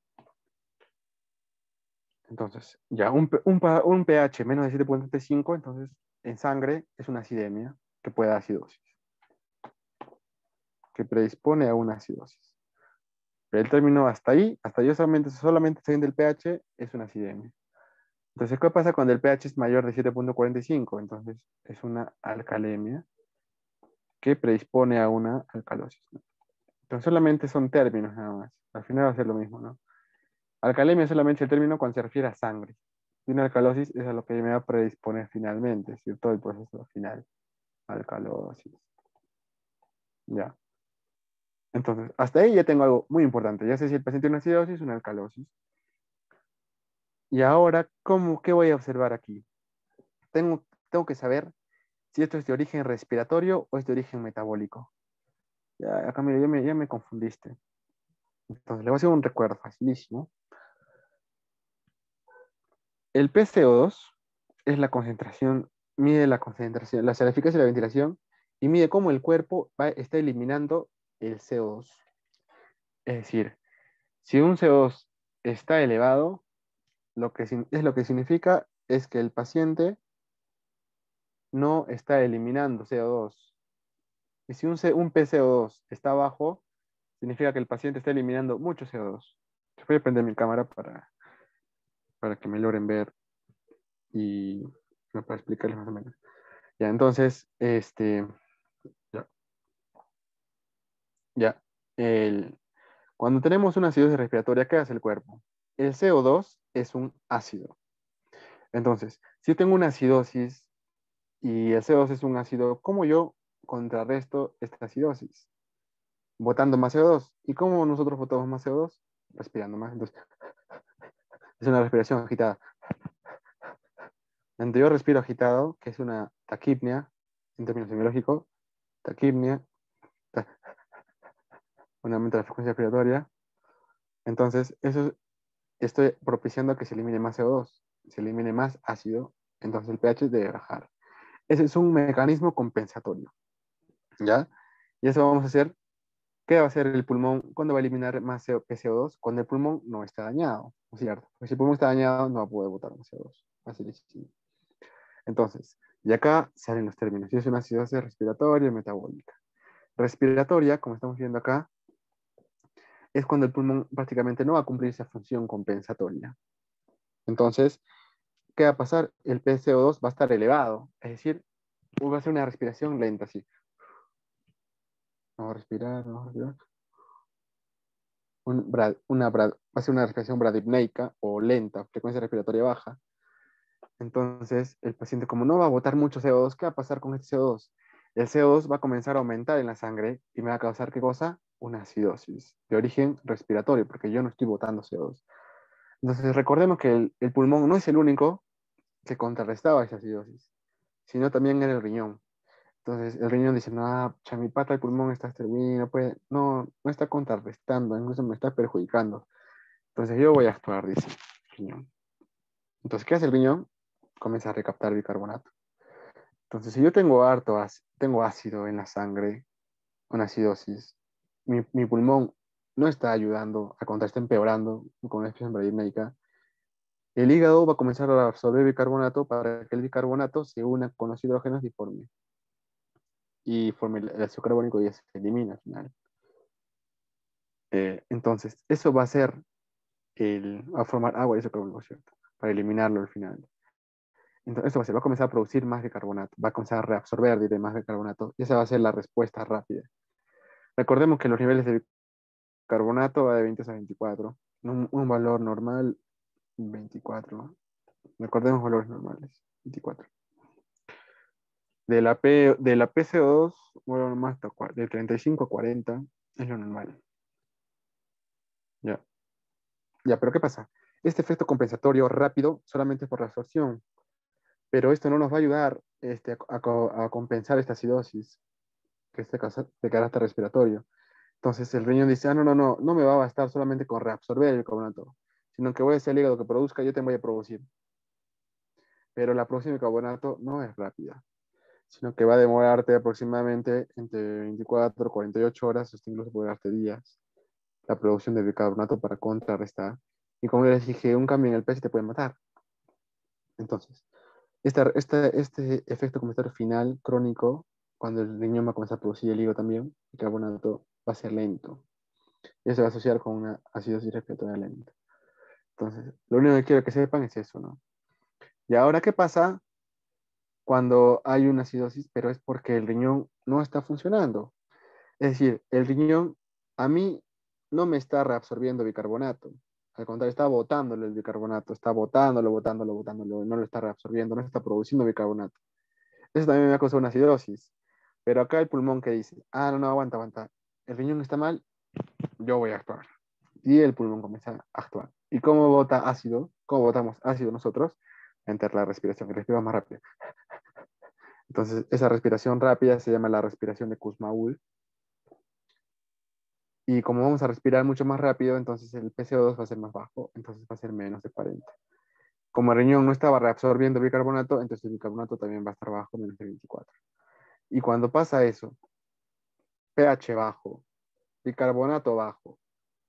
Entonces, ya, un pH menos de 7.35, entonces en sangre es una acidemia que puede dar acidosis, que predispone a una acidosis. Pero el término hasta ahí solamente sabiendo el pH, es una acidemia. Entonces, ¿qué pasa cuando el pH es mayor de 7.45? Entonces, es una alcalemia que predispone a una alcalosis, ¿no? Entonces, solamente son términos nada más. Al final va a ser lo mismo, ¿no? Alcalemia es solamente el término cuando se refiere a sangre. Y una alcalosis es a lo que me va a predisponer finalmente, es decir, todo el proceso final. Alcalosis. Ya. Entonces, hasta ahí ya tengo algo muy importante. Ya sé si el paciente tiene una acidosis o una alcalosis. Y ahora, ¿qué voy a observar aquí? Tengo que saber si esto es de origen respiratorio o es de origen metabólico. Ya, acá mira, ya me confundiste. Entonces, le voy a hacer un recuerdo facilísimo. El PCO2 es la concentración, mide la concentración, la eficacia de la ventilación y mide cómo el cuerpo está eliminando el CO2. Es decir, si un CO2 está elevado, lo que significa es que el paciente no está eliminando CO2. Y si un PCO2 está bajo, significa que el paciente está eliminando mucho CO2. Voy a prender mi cámara para que me logren ver y para explicarles más o menos. Ya, entonces, ya, ya. Cuando tenemos una acidosis respiratoria, ¿qué hace el cuerpo? El CO2 es un ácido. Entonces, si yo tengo una acidosis y el CO2 es un ácido, ¿cómo yo contrarresto esta acidosis? Botando más CO2. ¿Y cómo nosotros botamos más CO2? Respirando más. Entonces, es una respiración agitada. Cuando yo respiro agitado, que es una taquipnea en términos semiológicos, taquipnia, un aumento de la frecuencia respiratoria. Entonces, estoy propiciando que se elimine más CO2, se elimine más ácido, entonces el pH debe bajar. Ese es un mecanismo compensatorio, ¿ya? Y eso vamos a hacer. ¿Qué va a hacer el pulmón cuando va a eliminar más PCO2? Cuando el pulmón no está dañado, ¿no es cierto? Porque si el pulmón está dañado, no va a poder botar más CO2. Facilísimo. Entonces, y acá salen los términos. Si es una acidosis respiratoria y metabólica. Respiratoria, como estamos viendo acá, es cuando el pulmón prácticamente no va a cumplir esa función compensatoria. Entonces, ¿qué va a pasar? El PCO2 va a estar elevado, es decir, va a ser una respiración lenta, así. Vamos a respirar, vamos a respirar. Va a ser una respiración bradipneica o lenta, frecuencia respiratoria baja. Entonces, el paciente, como no va a botar mucho CO2, ¿qué va a pasar con este CO2? El CO2 va a comenzar a aumentar en la sangre y me va a causar, ¿qué cosa? Una acidosis de origen respiratorio, porque yo no estoy botando CO2. Entonces, recordemos que el pulmón no es el único que contrarrestaba esa acidosis, sino también era el riñón. Entonces, el riñón dice, no, mi pata, el pulmón está estreñido, no está contrarrestando, incluso me está perjudicando. Entonces, yo voy a actuar, dice el riñón. Entonces, ¿qué hace el riñón? Comienza a recaptar bicarbonato. Entonces, si yo tengo ácido en la sangre, una acidosis, mi pulmón no está ayudando a contra, está empeorando con una expresión médica, el hígado va a comenzar a absorber bicarbonato para que el bicarbonato se una con los hidrógenos y forme el ácido carbónico y se elimina al final. Entonces, eso va a ser a formar agua y ácido carbónico, ¿cierto? Para eliminarlo al final. Entonces, esto va a comenzar a producir más bicarbonato, va a comenzar a reabsorber más bicarbonato y esa va a ser la respuesta rápida. Recordemos que los niveles de bicarbonato va de 20 a 24. Un valor normal, 24. Recordemos valores normales, 24. De la PCO2, bueno, más hasta de 35 a 40 es lo normal. Ya. Ya, pero ¿qué pasa? Este efecto compensatorio rápido solamente es por reabsorción, pero esto no nos va a ayudar a compensar esta acidosis, que es de carácter respiratorio. Entonces el riñón dice, no me va a bastar solamente con reabsorber el bicarbonato, sino que voy a ser el hígado que produzca, yo te voy a producir. Pero la producción de bicarbonato no es rápida, sino que va a demorarte aproximadamente entre 24 y 48 horas, hasta incluso puede darte días, la producción de bicarbonato para contrarrestar. Y como les dije, un cambio en el pH te puede matar. Entonces, este efecto compensatorio final crónico, cuando el riñón va a comenzar a producir el hígado también, el carbonato va a ser lento. Y eso se va a asociar con una acidosis respiratoria lenta. Entonces, lo único que quiero que sepan es eso, ¿no? Y ahora, ¿qué pasa cuando hay una acidosis, pero es porque el riñón no está funcionando? Es decir, el riñón a mí no me está reabsorbiendo bicarbonato. Al contrario, está botándolo el bicarbonato, está botándolo, no lo está reabsorbiendo, no está produciendo bicarbonato. Eso también me ha causado una acidosis. Pero acá el pulmón que dice, no, aguanta. El riñón está mal, yo voy a actuar. Y el pulmón comienza a actuar. ¿Y cómo bota ácido? ¿Cómo botamos ácido nosotros? Entre la respiración, que respiramos más rápido. Entonces, esa respiración rápida se llama la respiración de Kussmaul. Y como vamos a respirar mucho más rápido, entonces el PCO2 va a ser más bajo, entonces va a ser menos de 40. Como el riñón no estaba reabsorbiendo bicarbonato, entonces el bicarbonato también va a estar bajo, menos de 24. Y cuando pasa eso, pH bajo, bicarbonato bajo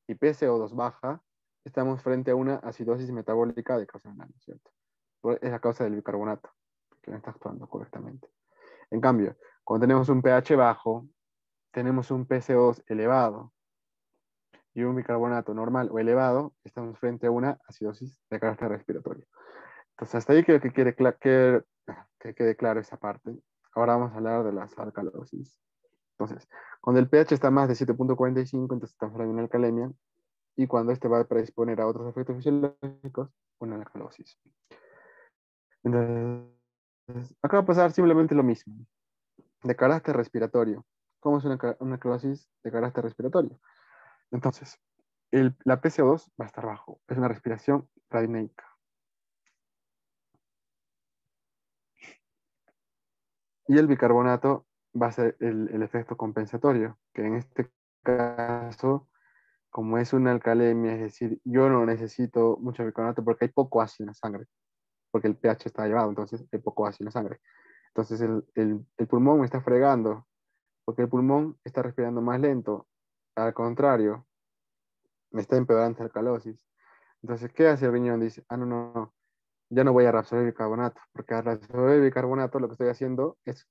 y PCO2 baja, estamos frente a una acidosis metabólica de causa renal, ¿cierto? Es la causa del bicarbonato, que no está actuando correctamente. En cambio, cuando tenemos un pH bajo, tenemos un PCO2 elevado y un bicarbonato normal o elevado, estamos frente a una acidosis de carácter respiratorio. Entonces, hasta ahí quiero que quede claro esa parte. Ahora vamos a hablar de las alcalosis. Entonces, cuando el pH está más de 7.45, entonces estamos hablando de una alcalemia, y cuando este va a predisponer a otros efectos fisiológicos, una alcalosis. Entonces, acá va a pasar simplemente lo mismo, de carácter respiratorio. ¿Cómo es una alcalosis de carácter respiratorio? Entonces, la PCO2 va a estar bajo, es una respiración radinéica. Y el bicarbonato va a ser el efecto compensatorio, que en este caso, como es una alcalemia, es decir, yo no necesito mucho bicarbonato porque hay poco ácido en la sangre, porque el pH está elevado, entonces hay poco ácido en la sangre. Entonces el pulmón me está fregando, porque el pulmón está respirando más lento. Al contrario, me está empeorando la alcalosis. Entonces, ¿qué hace el riñón? Dice, no, no, no, ya no voy a reabsorber bicarbonato, porque al reabsorber bicarbonato lo que estoy haciendo es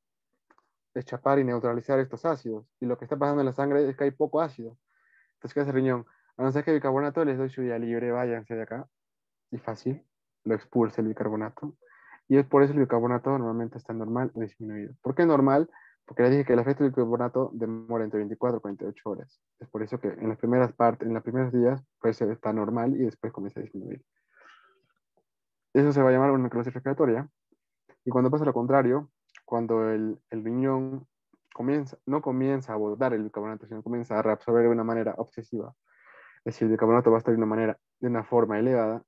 chapar y neutralizar estos ácidos. Y lo que está pasando en la sangre es que hay poco ácido. Entonces, ¿qué hace el riñón? A no ser que bicarbonato les doy su vía libre, váyanse de acá. Y fácil, lo expulsa el bicarbonato. Y es por eso el bicarbonato normalmente está normal o disminuido. ¿Por qué normal? Porque les dije que el efecto del bicarbonato demora entre 24 y 48 horas. Es por eso que en las primeras partes, en los primeros días, pues está normal y después comienza a disminuir. Eso se va a llamar una necrosis respiratoria. Y cuando pasa lo contrario, cuando el riñón no comienza a botar el bicarbonato, sino comienza a reabsorber de una manera obsesiva, es decir, el bicarbonato va a estar de una forma elevada,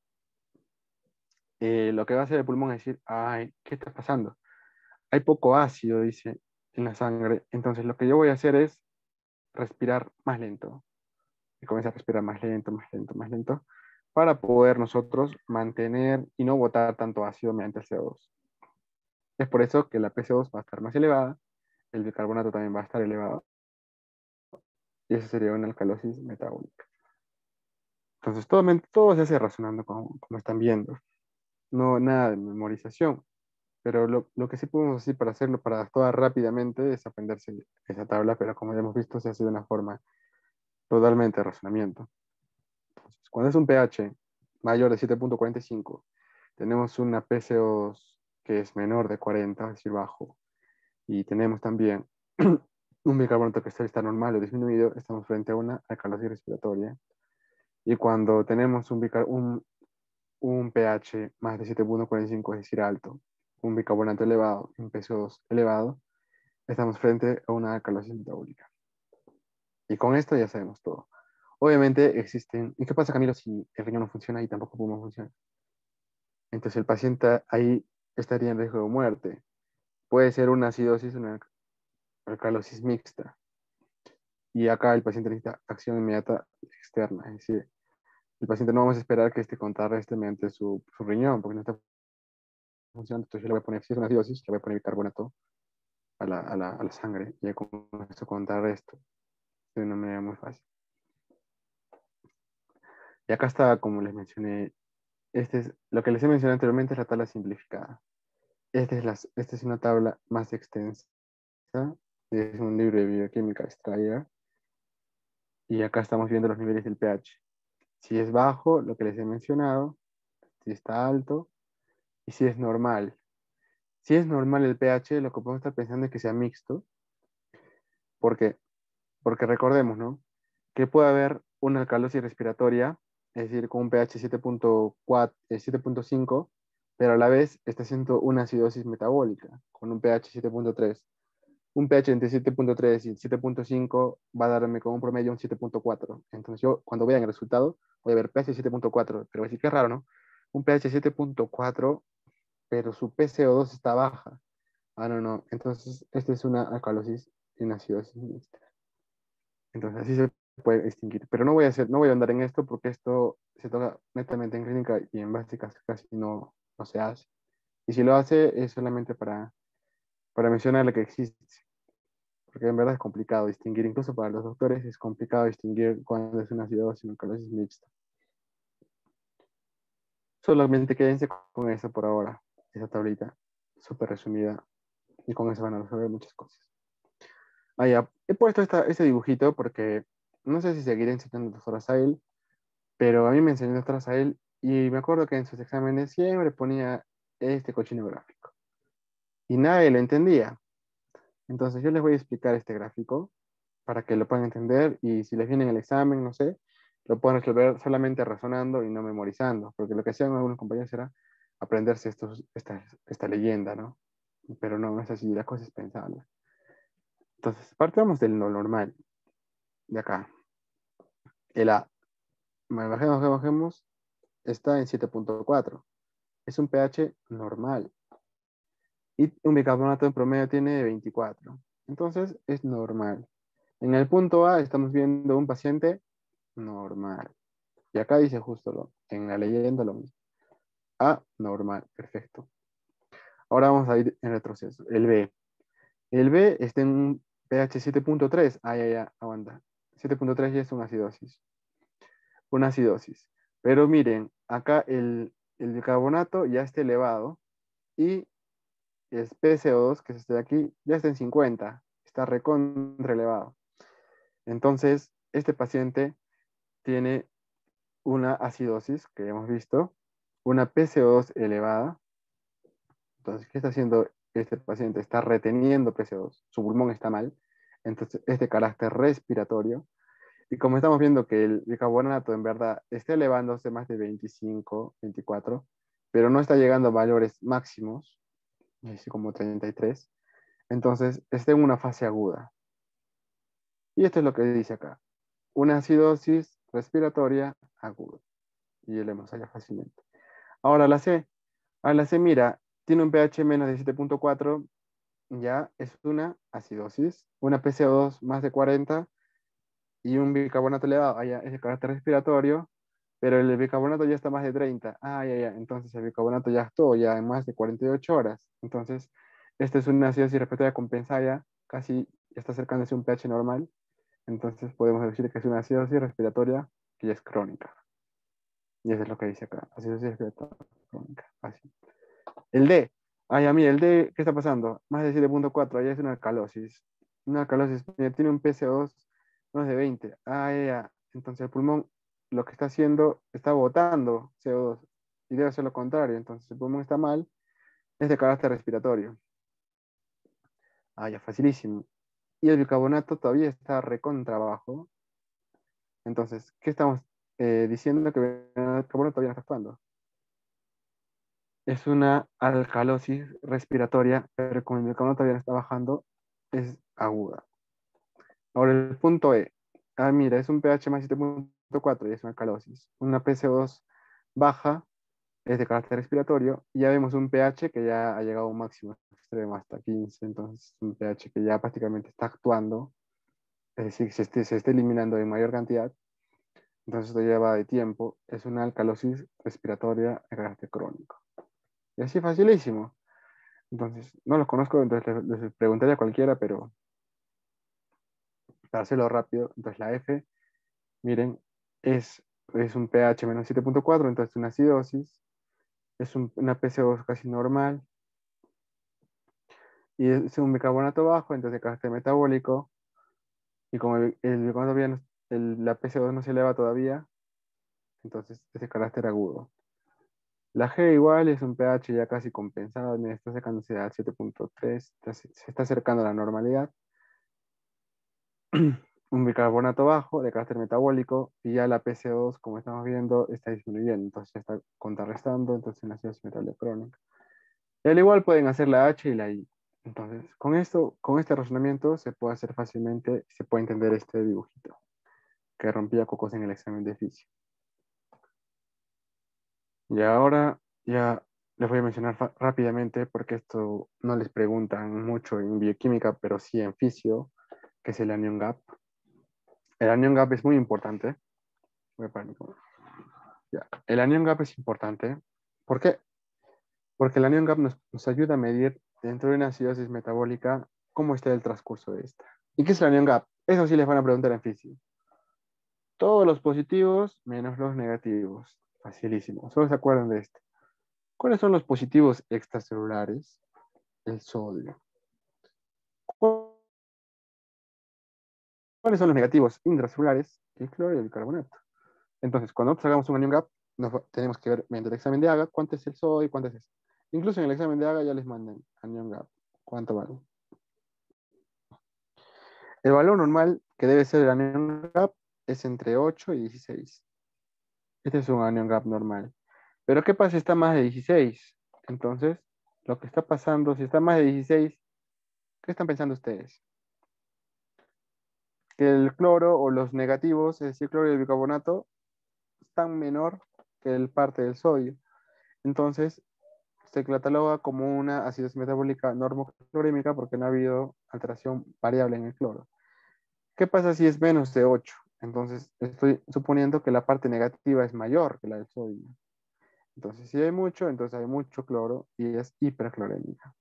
lo que va a hacer el pulmón es decir, ay, ¿qué está pasando? Hay poco ácido, dice, en la sangre. Entonces lo que yo voy a hacer es respirar más lento. Y comienza a respirar más lento, más lento, más lento, para poder nosotros mantener y no botar tanto ácido mediante el CO2. Es por eso que la PCO2 va a estar más elevada, el bicarbonato también va a estar elevado, y eso sería una alcalosis metabólica. Entonces todo se hace razonando como están viendo. No nada de memorización. Pero lo que sí podemos hacer para hacerlo, para actuar rápidamente, es aprenderse esa tabla, pero como ya hemos visto, se hace de una forma totalmente de razonamiento. Entonces, cuando es un pH mayor de 7.45, tenemos una PCO2 que es menor de 40, es decir, bajo, y tenemos también un bicarbonato que está normal o disminuido, estamos frente a una alcalosis respiratoria. Y cuando tenemos un pH más de 7.45, es decir, alto, un bicarbonato elevado, un PCO2 elevado, estamos frente a una alcalosis metabólica. Y con esto ya sabemos todo. Obviamente existen... ¿Y qué pasa, Camilo, si el riñón no funciona y tampoco el pulmón funciona? Entonces el paciente ahí estaría en riesgo de muerte. Puede ser una acidosis, una alcalosis mixta. Y acá el paciente necesita acción inmediata externa. Es decir, el paciente no vamos a esperar que este contrarreste mediante su riñón, porque no está funcionando. Entonces yo le voy a poner, si es una acidosis, le voy a poner bicarbonato a la sangre. Y con esto contrarresto de una manera muy fácil. Y acá está, como les mencioné, lo que les he mencionado anteriormente es la tabla simplificada. Esta es una tabla más extensa, es un libro de bioquímica extraída, y acá estamos viendo los niveles del pH. Si es bajo, lo que les he mencionado, si está alto, y si es normal. Si es normal el pH, lo que podemos estar pensando es que sea mixto. ¿Por qué? Porque recordemos, ¿no? Que puede haber una alcalosis respiratoria, es decir, con un pH 7.4, 7.5, pero a la vez está haciendo una acidosis metabólica con un pH 7.3. Un pH entre 7.3 y 7.5 va a darme con un promedio un 7.4. Entonces yo cuando vea el resultado voy a ver pH 7.4, pero voy a decir que es raro, ¿no? Un pH 7.4, pero su PCO2 está baja. No, no. Entonces esta es una alcalosis y una acidosis mixta. Entonces así se puede distinguir. Pero no voy a andar en esto porque esto se toca netamente en clínica y en básicas casi no se hace. Y si lo hace es solamente para mencionarle que existe. Porque en verdad es complicado distinguir, incluso para los doctores es complicado distinguir cuándo es una acidosis y una alcalosis mixta. Solamente quédense con eso por ahora, esa tablita súper resumida, y con eso van a resolver muchas cosas. Ya, he puesto este dibujito porque no sé si seguiré enseñando al doctor Asael, pero a mí me enseñó el doctor Asael y me acuerdo que en sus exámenes siempre ponía este cochino gráfico y nadie lo entendía. Entonces yo les voy a explicar este gráfico para que lo puedan entender y si les viene en el examen, no sé, lo puedan resolver solamente razonando y no memorizando, porque lo que hacían algunos compañeros era aprenderse esta leyenda, ¿no? Pero no es así, la cosa es pensarla. Entonces, partamos de lo normal, de acá. El A, bajemos, está en 7.4. Es un pH normal. Y un bicarbonato en promedio tiene 24. Entonces es normal. En el punto A estamos viendo un paciente normal. Y acá dice justo en la leyenda lo mismo. A, normal, perfecto. Ahora vamos a ir en retroceso. El B. El B está en un pH 7.3. Ah, ya, aguanta. 7.3 ya es una acidosis. Una acidosis. Pero miren, acá el bicarbonato ya está elevado y el PCO2, que es este de aquí, ya está en 50. Está recontra elevado. Entonces, este paciente tiene una acidosis, que ya hemos visto, una PCO2 elevada. Entonces, ¿qué está haciendo este paciente? Está reteniendo PCO2. Su pulmón está mal. Entonces, este carácter respiratorio. Y como estamos viendo que el bicarbonato en verdad está elevándose más de 25, 24, pero no está llegando a valores máximos, así como 33, entonces está en una fase aguda. Y esto es lo que dice acá. Una acidosis respiratoria aguda. Y leemos allá fácilmente. Ahora la C. A la C, mira, tiene un pH menos de 7.4, ya es una acidosis, una PCO2 más de 40 y un bicarbonato elevado, ya es de carácter respiratorio, pero el bicarbonato ya está más de 30. Ya, entonces el bicarbonato ya actuó ya en más de 48 horas. Entonces, esta es una acidosis respiratoria compensada, casi está acercándose a un pH normal. Entonces podemos decir que es una acidosis respiratoria que ya es crónica. Y eso es lo que dice acá, acidosis respiratoria crónica. Así. El D. Ya, mira, el D, ¿qué está pasando? Más de 7.4, ya es una alcalosis. Una alcalosis, mira, tiene un PCO2 más de 20. Ya. Entonces el pulmón lo que está haciendo, está botando CO2. Y debe ser lo contrario. Entonces el pulmón está mal, es de carácter respiratorio. Ya, facilísimo. Y el bicarbonato todavía está recontra abajo. Entonces, ¿qué estamos diciendo? Que el bicarbonato todavía no está actuando. Es una alcalosis respiratoria, pero como el bicarbonato todavía no está bajando, es aguda. Ahora el punto E. Mira, es un pH más 7.4 y es una alcalosis. Una PCO2 baja es de carácter respiratorio y ya vemos un pH que ya ha llegado a un máximo extremo hasta 15, entonces un pH que ya prácticamente está actuando, es decir, se está eliminando en mayor cantidad, entonces esto lleva de tiempo, es una alcalosis respiratoria de carácter crónico. Y así facilísimo. Entonces, no los conozco, entonces les preguntaría a cualquiera, pero para hacerlo rápido, entonces la F, miren, es un pH menos 7.4, entonces una acidosis, es una PCO2 casi normal, y es un bicarbonato bajo, entonces de carácter metabólico, y como el bicarbonato la PCO2 no se eleva todavía, entonces es de carácter agudo. La G igual es un pH ya casi compensado, mira, está acercándose al 7.3, se está acercando a la normalidad. Un bicarbonato bajo de carácter metabólico y ya la PCO2, como estamos viendo, está disminuyendo, entonces ya está contrarrestando, entonces una acidosis metabólica crónica. Y al igual pueden hacer la H y la I. Entonces, con este razonamiento se puede hacer fácilmente, se puede entender este dibujito que rompía cocos en el examen de física. Y ahora ya les voy a mencionar rápidamente, porque esto no les preguntan mucho en bioquímica, pero sí en fisio, que es el anion gap. El anion gap es muy importante. Ya. El anion gap es importante. ¿Por qué? Porque el anion gap nos ayuda a medir dentro de una acidosis metabólica cómo está el transcurso de esta. ¿Y qué es el anion gap? Eso sí les van a preguntar en física. Todos los positivos menos los negativos. Facilísimo. Solo se acuerdan de esto. ¿Cuáles son los positivos extracelulares? El sodio. ¿Cuáles son los negativos intracelulares? El cloro y el bicarbonato. Entonces, cuando nosotros hagamos un anion gap, tenemos que ver mediante el examen de Haga cuánto es el sodio y cuánto es eso. Incluso en el examen de Haga ya les mandan anion gap. ¿Cuánto vale? El valor normal que debe ser el anion gap es entre 8 y 16. Este es un anion gap normal. Pero ¿qué pasa si está más de 16? Entonces, lo que está pasando, si está más de 16, ¿qué están pensando ustedes? Que el cloro o los negativos, es decir, cloro y el bicarbonato, están menor que el parte del sodio. Entonces, se cataloga como una acidosis metabólica normoclorémica porque no ha habido alteración variable en el cloro. ¿Qué pasa si es menos de 8? Entonces estoy suponiendo que la parte negativa es mayor que la del sodio. Entonces si hay mucho, entonces hay mucho cloro y es hiperclorémica.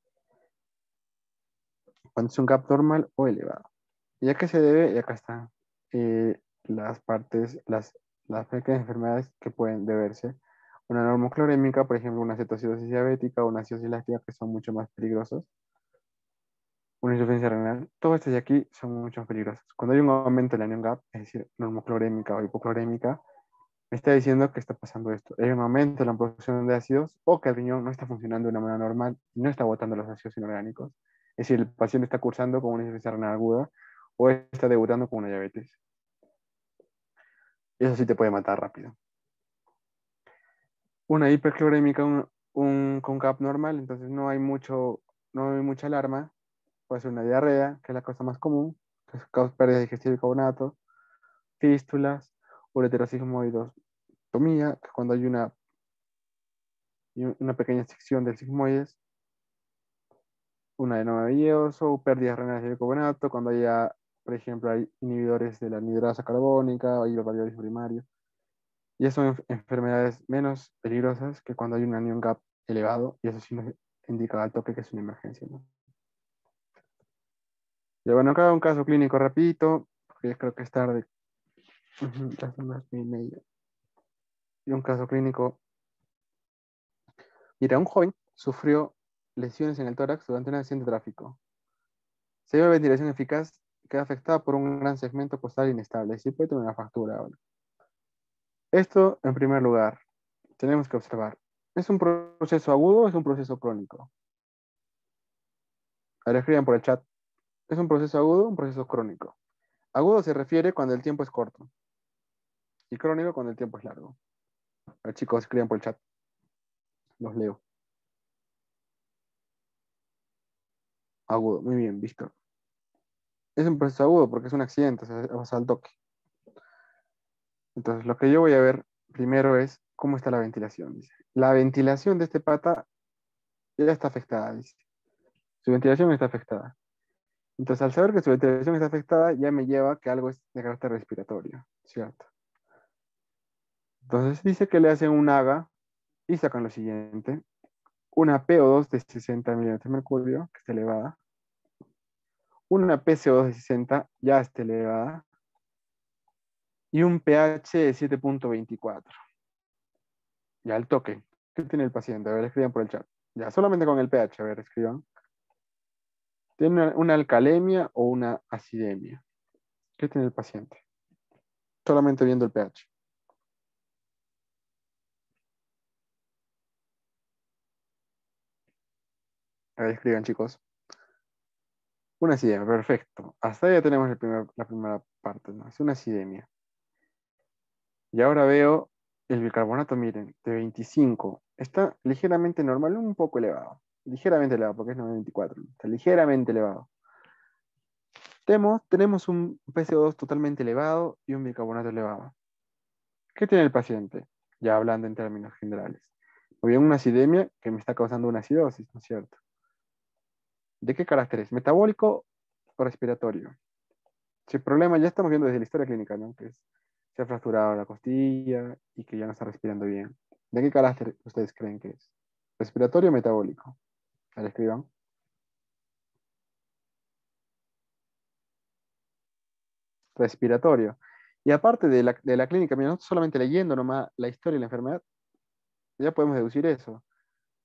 Cuando es un gap normal o elevado. ¿Y a qué se debe? Y acá están las partes, las pequeñas enfermedades que pueden deberse. Una normoclorémica, por ejemplo, una cetoacidosis diabética o una acidosis láctica, que son mucho más peligrosas. Una insuficiencia renal. Todas estas de aquí son mucho más peligrosas. Cuando hay un aumento de la anión gap, es decir, normoclorémica o hipoclorémica, me está diciendo que está pasando esto. Hay un aumento en la producción de ácidos o que el riñón no está funcionando de una manera normal y no está botando los ácidos inorgánicos. Es decir, el paciente está cursando con una insuficiencia renal aguda o está debutando con una diabetes. Eso sí te puede matar rápido. Una hiperclorémica, con CAP normal, entonces no hay mucha alarma. Puede ser una diarrea, que es la cosa más común, que causa pérdida digestiva y carbonato, fístulas, ureterosigmoidostomía, que cuando hay una pequeña sección del sigmoides, un adenoma bilioso, o pérdidas renales de bicarbonato, cuando haya, por ejemplo, hay inhibidores de la anhidrasa carbónica, o hidrovalidolís primario. Y esas son enfermedades menos peligrosas que cuando hay un anion gap elevado, y eso sí nos indica al toque que es una emergencia, ¿no? Y bueno, acá un caso clínico rapidito, porque creo que es tarde. Ya son las 9:30. Y un caso clínico. Mira, un joven sufrió lesiones en el tórax durante un accidente de tráfico. Se dio ventilación eficaz, queda afectada por un gran segmento costal inestable. Sí puede tener una fractura ahora. Esto, en primer lugar, tenemos que observar. ¿Es un proceso agudo o es un proceso crónico? A ver, escriban por el chat. ¿Es un proceso agudo o un proceso crónico? Agudo se refiere cuando el tiempo es corto y crónico cuando el tiempo es largo. A ver, chicos, escriban por el chat. Los leo. Agudo, muy bien, Víctor. Es un proceso agudo porque es un accidente, o sea, pasa al toque. Entonces, lo que yo voy a ver primero es cómo está la ventilación. Dice. La ventilación de este pata ya está afectada, dice. Su ventilación está afectada. Entonces, al saber que su ventilación está afectada, ya me lleva a que algo es de carácter respiratorio, ¿cierto? Entonces, dice que le hacen un AGA y sacan lo siguiente. Una PO2 de 60 millones de mercurio, que está elevada. Una PCO2 de 60, ya está elevada. Y un pH de 7.24. Ya al toque. ¿Qué tiene el paciente? A ver, escriban por el chat. Ya, solamente con el pH, a ver, escriban. ¿Tiene una alcalemia o una acidemia? ¿Qué tiene el paciente? Solamente viendo el pH. A ver, escriban, chicos. Una acidemia, perfecto. Hasta ahí ya tenemos la primera parte, ¿no? Es una acidemia. Y ahora veo el bicarbonato, miren, de 25. Está ligeramente normal, un poco elevado. Ligeramente elevado, porque es 94. Está ligeramente elevado. Tenemos un PCO2 totalmente elevado y un bicarbonato elevado. ¿Qué tiene el paciente? Ya hablando en términos generales. O bien una acidemia que me está causando una acidosis, ¿no es cierto? ¿De qué carácter es? ¿Metabólico o respiratorio? Si el problema ya estamos viendo desde la historia clínica, ¿no? Que se ha fracturado la costilla y que ya no está respirando bien. ¿De qué carácter ustedes creen que es? ¿Respiratorio o metabólico? A ver, escriban. Respiratorio. Y aparte de la clínica, mira, no solamente leyendo nomás la historia de la enfermedad, ya podemos deducir eso.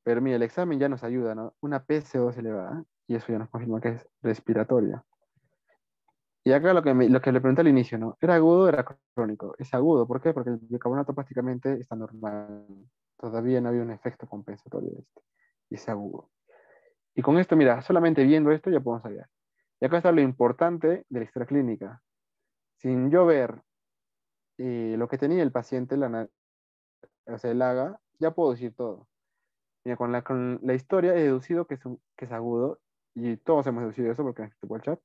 Pero mira, el examen ya nos ayuda, ¿no? Una PCO2 elevada, y eso ya nos confirma que es respiratoria. Y acá lo que le pregunté al inicio, ¿no? ¿Era agudo o era crónico? Es agudo, ¿por qué? Porque el bicarbonato prácticamente está normal. Todavía no había un efecto compensatorio de este. Y es agudo. Y con esto, mira, solamente viendo esto ya podemos hallar. Y acá está lo importante de la historia clínica. Sin yo ver lo que tenía el paciente, o sea, el AGA, ya puedo decir todo. Mira, con la historia he deducido que es agudo, y todos hemos deducido eso porque han escrito por el chat.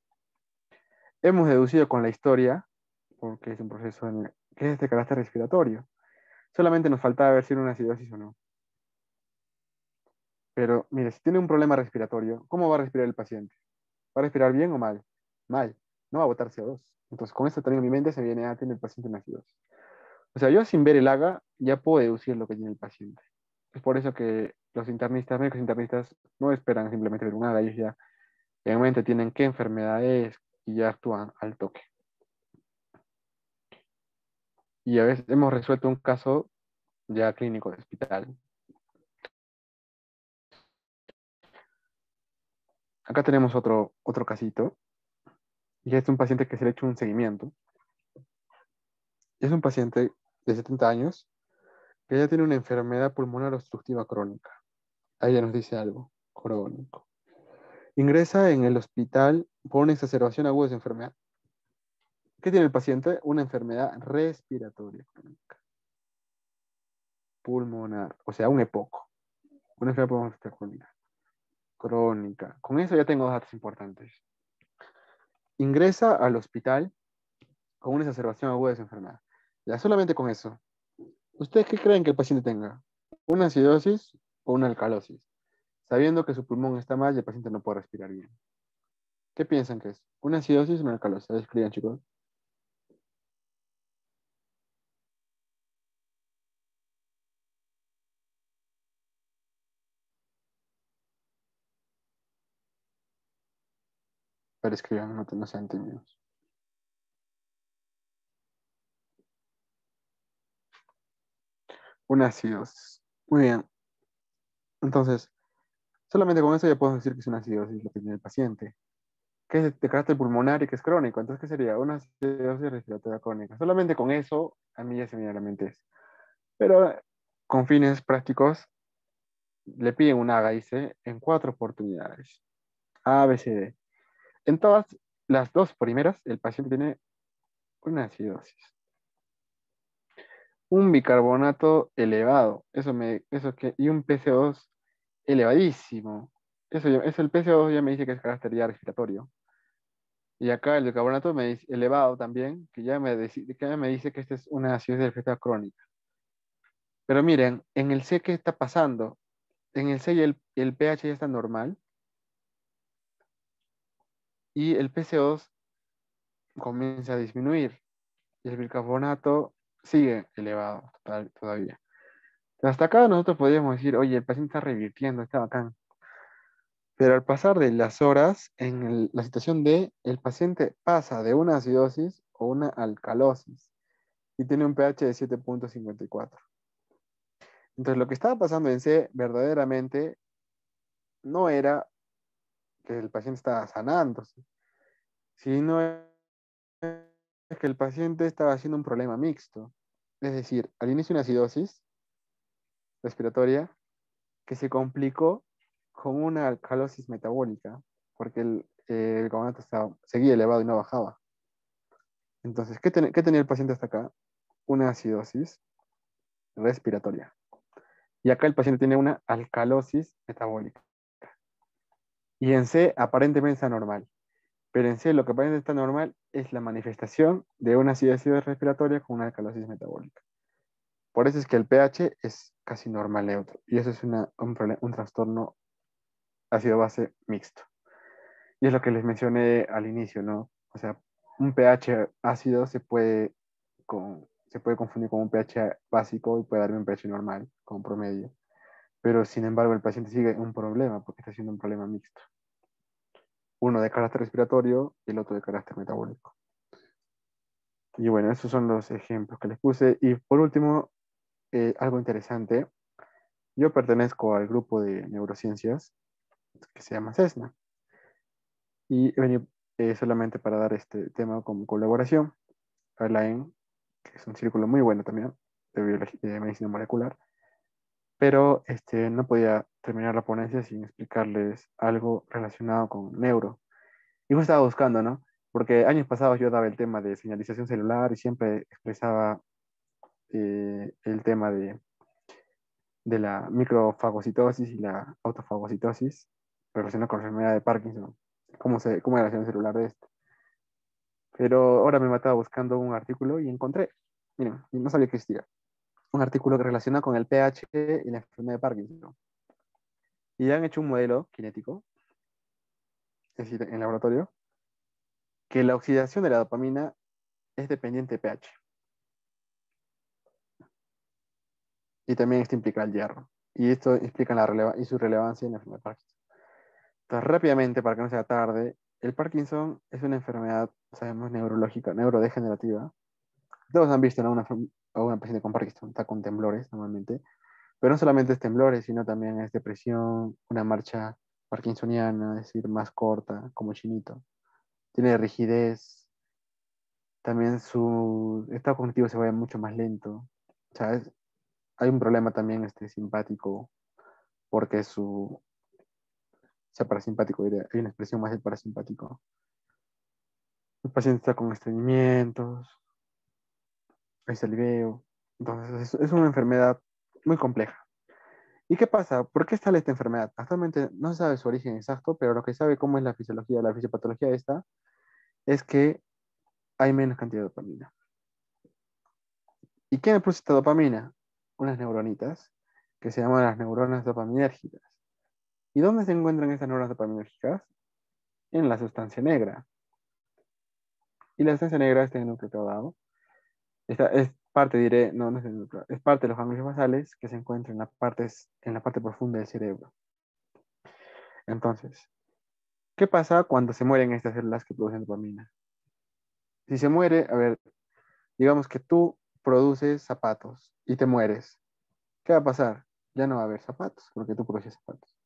Hemos deducido con la historia, porque es un proceso que es de carácter respiratorio. Solamente nos faltaba ver si era una acidosis o no. Pero mire, si tiene un problema respiratorio, ¿cómo va a respirar el paciente? ¿Va a respirar bien o mal? Mal. No va a botar CO2. Entonces, con esto también en mi mente se viene a tener el paciente una acidosis. O sea, yo sin ver el AGA ya puedo deducir lo que tiene el paciente. Es por eso que los internistas, médicos internistas, no esperan simplemente ver un AGA, ellos ya en mente tienen qué enfermedad es y ya actúan al toque. Y a veces hemos resuelto un caso ya clínico de hospital. Acá tenemos otro casito, y es un paciente que se le ha hecho un seguimiento. Es un paciente de 70 años que ya tiene una enfermedad pulmonar obstructiva crónica. Ahí ya nos dice algo, crónico. Ingresa en el hospital por una exacerbación aguda de su enfermedad. ¿Qué tiene el paciente? Una enfermedad respiratoria crónica, pulmonar, o sea, un EPOC, una enfermedad pulmonar crónica. Crónica. Con eso ya tengo dos datos importantes. Ingresa al hospital con una exacerbación aguda de su enfermedad. Ya solamente con eso. ¿Ustedes qué creen que el paciente tenga? ¿Una acidosis o una alcalosis? Sabiendo que su pulmón está mal y el paciente no puede respirar bien. ¿Qué piensan que es? ¿Una acidosis o una alcalosis? Escriban, chicos. Pero escriban, no sean tímidos. Una acidosis. Muy bien. Entonces, solamente con eso ya podemos decir que es una acidosis lo que tiene el paciente. Que es de carácter pulmonar y que es crónico. Entonces, ¿qué sería? Una acidosis respiratoria crónica. Solamente con eso, a mí ya se me viene a la mente eso. Pero con fines prácticos, le piden un AGA, en 4 oportunidades. A, B, C, D. En todas las 2 primeras, el paciente tiene una acidosis. Un bicarbonato elevado, y un PCO2 elevadísimo. Eso el PCO2 ya me dice que es carácter ya respiratorio. Y acá el bicarbonato me dice elevado también, que ya me dice que esta es una acidosis respiratoria crónica. Pero miren, en el C, ¿qué está pasando? En el C el pH ya está normal y el PCO2 comienza a disminuir y el bicarbonato sigue elevado todavía. Hasta acá nosotros podríamos decir, oye, el paciente está revirtiendo, está bacán. Pero al pasar de las horas, en la situación D, el paciente pasa de una acidosis o una alcalosis y tiene un pH de 7,54. Entonces, lo que estaba pasando en C verdaderamente no era que el paciente estaba sanándose, sino es que el paciente estaba haciendo un problema mixto. Es decir, al inicio una acidosis respiratoria que se complicó con una alcalosis metabólica, porque el carbonato seguía elevado y no bajaba. Entonces, ¿qué tenía el paciente hasta acá? Una acidosis respiratoria. Y acá el paciente tiene una alcalosis metabólica. Y en C aparentemente está normal. Pero en C lo que aparentemente está normal es la manifestación de una acidosis respiratoria con una alcalosis metabólica. Por eso es que el pH es casi normal neutro. Y eso es un trastorno ácido-base mixto. Y es lo que les mencioné al inicio, ¿no? O sea, un pH ácido se puede confundir con un pH básico y puede darme un pH normal, como promedio. Pero sin embargo, el paciente sigue un problema porque está haciendo un problema mixto. Uno de carácter respiratorio y el otro de carácter metabólico. Y bueno, esos son los ejemplos que les puse. Y por último, algo interesante. Yo pertenezco al grupo de neurociencias que se llama CESNA. Y he venido solamente para dar este tema como colaboración a la EN, que es un círculo muy bueno también de medicina molecular, pero no podía terminar la ponencia sin explicarles algo relacionado con neuro. Y yo estaba buscando, ¿no? Porque años pasados yo daba el tema de señalización celular y siempre expresaba el tema de la microfagocitosis y la autofagocitosis relacionada con la enfermedad de Parkinson. ¿Cómo es la relación celular de esto? Pero ahora me mataba buscando un artículo y encontré, miren, y no sabía que existía, un artículo que relaciona con el pH y la enfermedad de Parkinson. Y han hecho un modelo cinético, es decir, en laboratorio, que la oxidación de la dopamina es dependiente de pH. Y también esto implica el hierro. Y esto explica y su relevancia en la enfermedad de Parkinson. Entonces, rápidamente, para que no sea tarde, el Parkinson es una enfermedad, sabemos, neurológica, neurodegenerativa. Todos han visto, ¿no? A una paciente con Parkinson, está con temblores normalmente. Pero no solamente es temblores, sino también es depresión, una marcha parkinsoniana, es decir, más corta, como chinito. Tiene rigidez, también su estado cognitivo se vuelve mucho más lento. O sea, hay un problema también simpático, porque o sea, parasimpático, hay una expresión más del parasimpático. El paciente está con estreñimientos, hay saliveo. Entonces, es una enfermedad muy compleja. ¿Y qué pasa? ¿Por qué sale esta enfermedad? Actualmente no se sabe su origen exacto, pero lo que sabe cómo es la fisiología, la fisiopatología de esta, es que hay menos cantidad de dopamina. ¿Y qué produce esta dopamina? Unas neuronitas que se llaman las neuronas dopaminérgicas. ¿Y dónde se encuentran estas neuronas dopaminérgicas? En la sustancia negra. Y la sustancia negra está en el núcleo caudado. Esta es parte, diré, no, no es el núcleo, es parte de los ganglios basales que se encuentran en la parte profunda del cerebro. Entonces, ¿qué pasa cuando se mueren estas células que producen dopamina? Si se muere, a ver, digamos que tú produces zapatos y te mueres. ¿Qué va a pasar? Ya no va a haber zapatos, porque tú produces zapatos.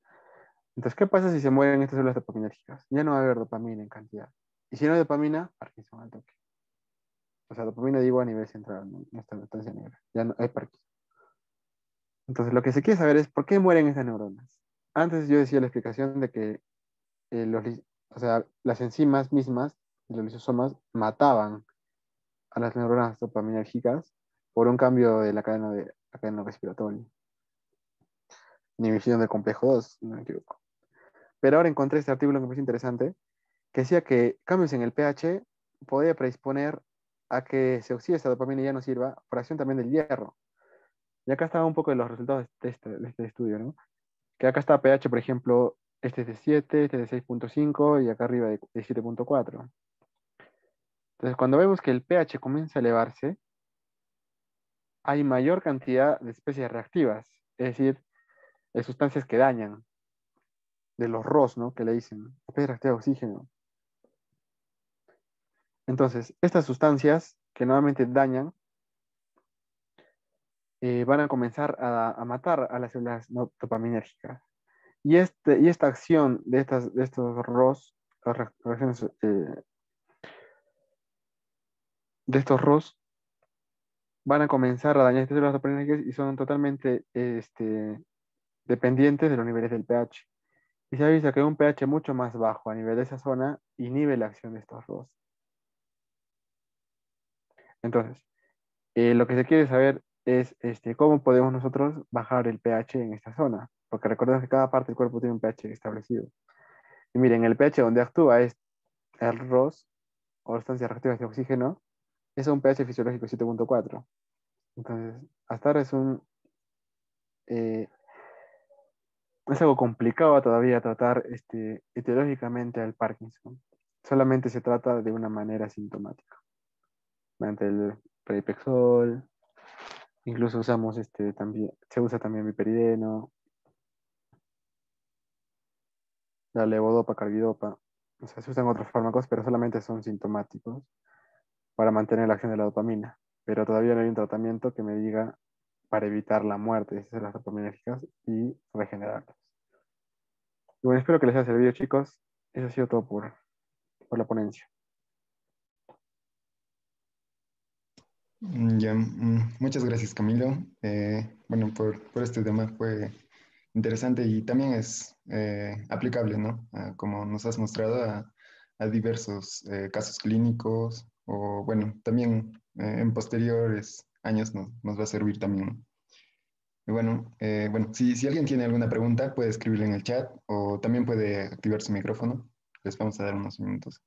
Entonces, ¿qué pasa si se mueren estas células dopaminérgicas? Ya no va a haber dopamina en cantidad. Y si no hay dopamina, Parkinson al toque. O sea, dopamina digo a nivel central, no está en la sustancia negra. Ya no hay Parkinson. Entonces, lo que se quiere saber es por qué mueren esas neuronas. Antes yo decía la explicación de que o sea, las enzimas mismas, los lisosomas, mataban a las neuronas dopaminérgicas por un cambio de la cadena respiratoria. Inhibición del complejo 2, no me equivoco. Pero ahora encontré este artículo que me parece interesante, que decía que cambios en el pH podría predisponer a que se oxide esta dopamina y ya no sirva por acción también del hierro. Y acá estaba un poco de los resultados de este estudio, ¿no? Que acá está pH, por ejemplo, este es de 7, este es de 6.5 y acá arriba de 7.4. Entonces, cuando vemos que el pH comienza a elevarse, hay mayor cantidad de especies reactivas, es decir, de sustancias que dañan, de los ROS, ¿no? Que le dicen, especies reactivas de oxígeno. Entonces, estas sustancias que nuevamente dañan, van a comenzar a matar a las células no dopaminérgicas. Y esta acción de estos ROS, reacciones, de estos ROS, van a comenzar a dañar estas células dopaminérgicas y son totalmente dependientes de los niveles del pH. Y se ha visto que un pH mucho más bajo a nivel de esa zona inhibe la acción de estos ROS. Entonces, lo que se quiere saber es cómo podemos nosotros bajar el pH en esta zona, porque recordemos que cada parte del cuerpo tiene un pH establecido. Y miren, el pH donde actúa es el ROS, o sustancias reactivas de oxígeno, es un pH fisiológico 7.4. Entonces, hasta ahora eh, es algo complicado todavía tratar etiológicamente al Parkinson. Solamente se trata de una manera sintomática. Mediante el Pramipexol, incluso usamos también, se usa también viperideno, la levodopa, carbidopa. O sea, se usan otros fármacos, pero solamente son sintomáticos para mantener la acción de la dopamina. Pero todavía no hay un tratamiento que me diga para evitar la muerte de esas células dopaminérgicas y regenerarlas. Y bueno, espero que les haya servido, chicos. Eso ha sido todo por la ponencia. Ya, muchas gracias, Camilo. Bueno, por este tema fue interesante y también es aplicable, ¿no? Como nos has mostrado a diversos casos clínicos o, bueno, también en posteriores años nos va a servir también, ¿no? Y bueno, si alguien tiene alguna pregunta, puede escribirla en el chat o también puede activar su micrófono. Les vamos a dar unos minutos.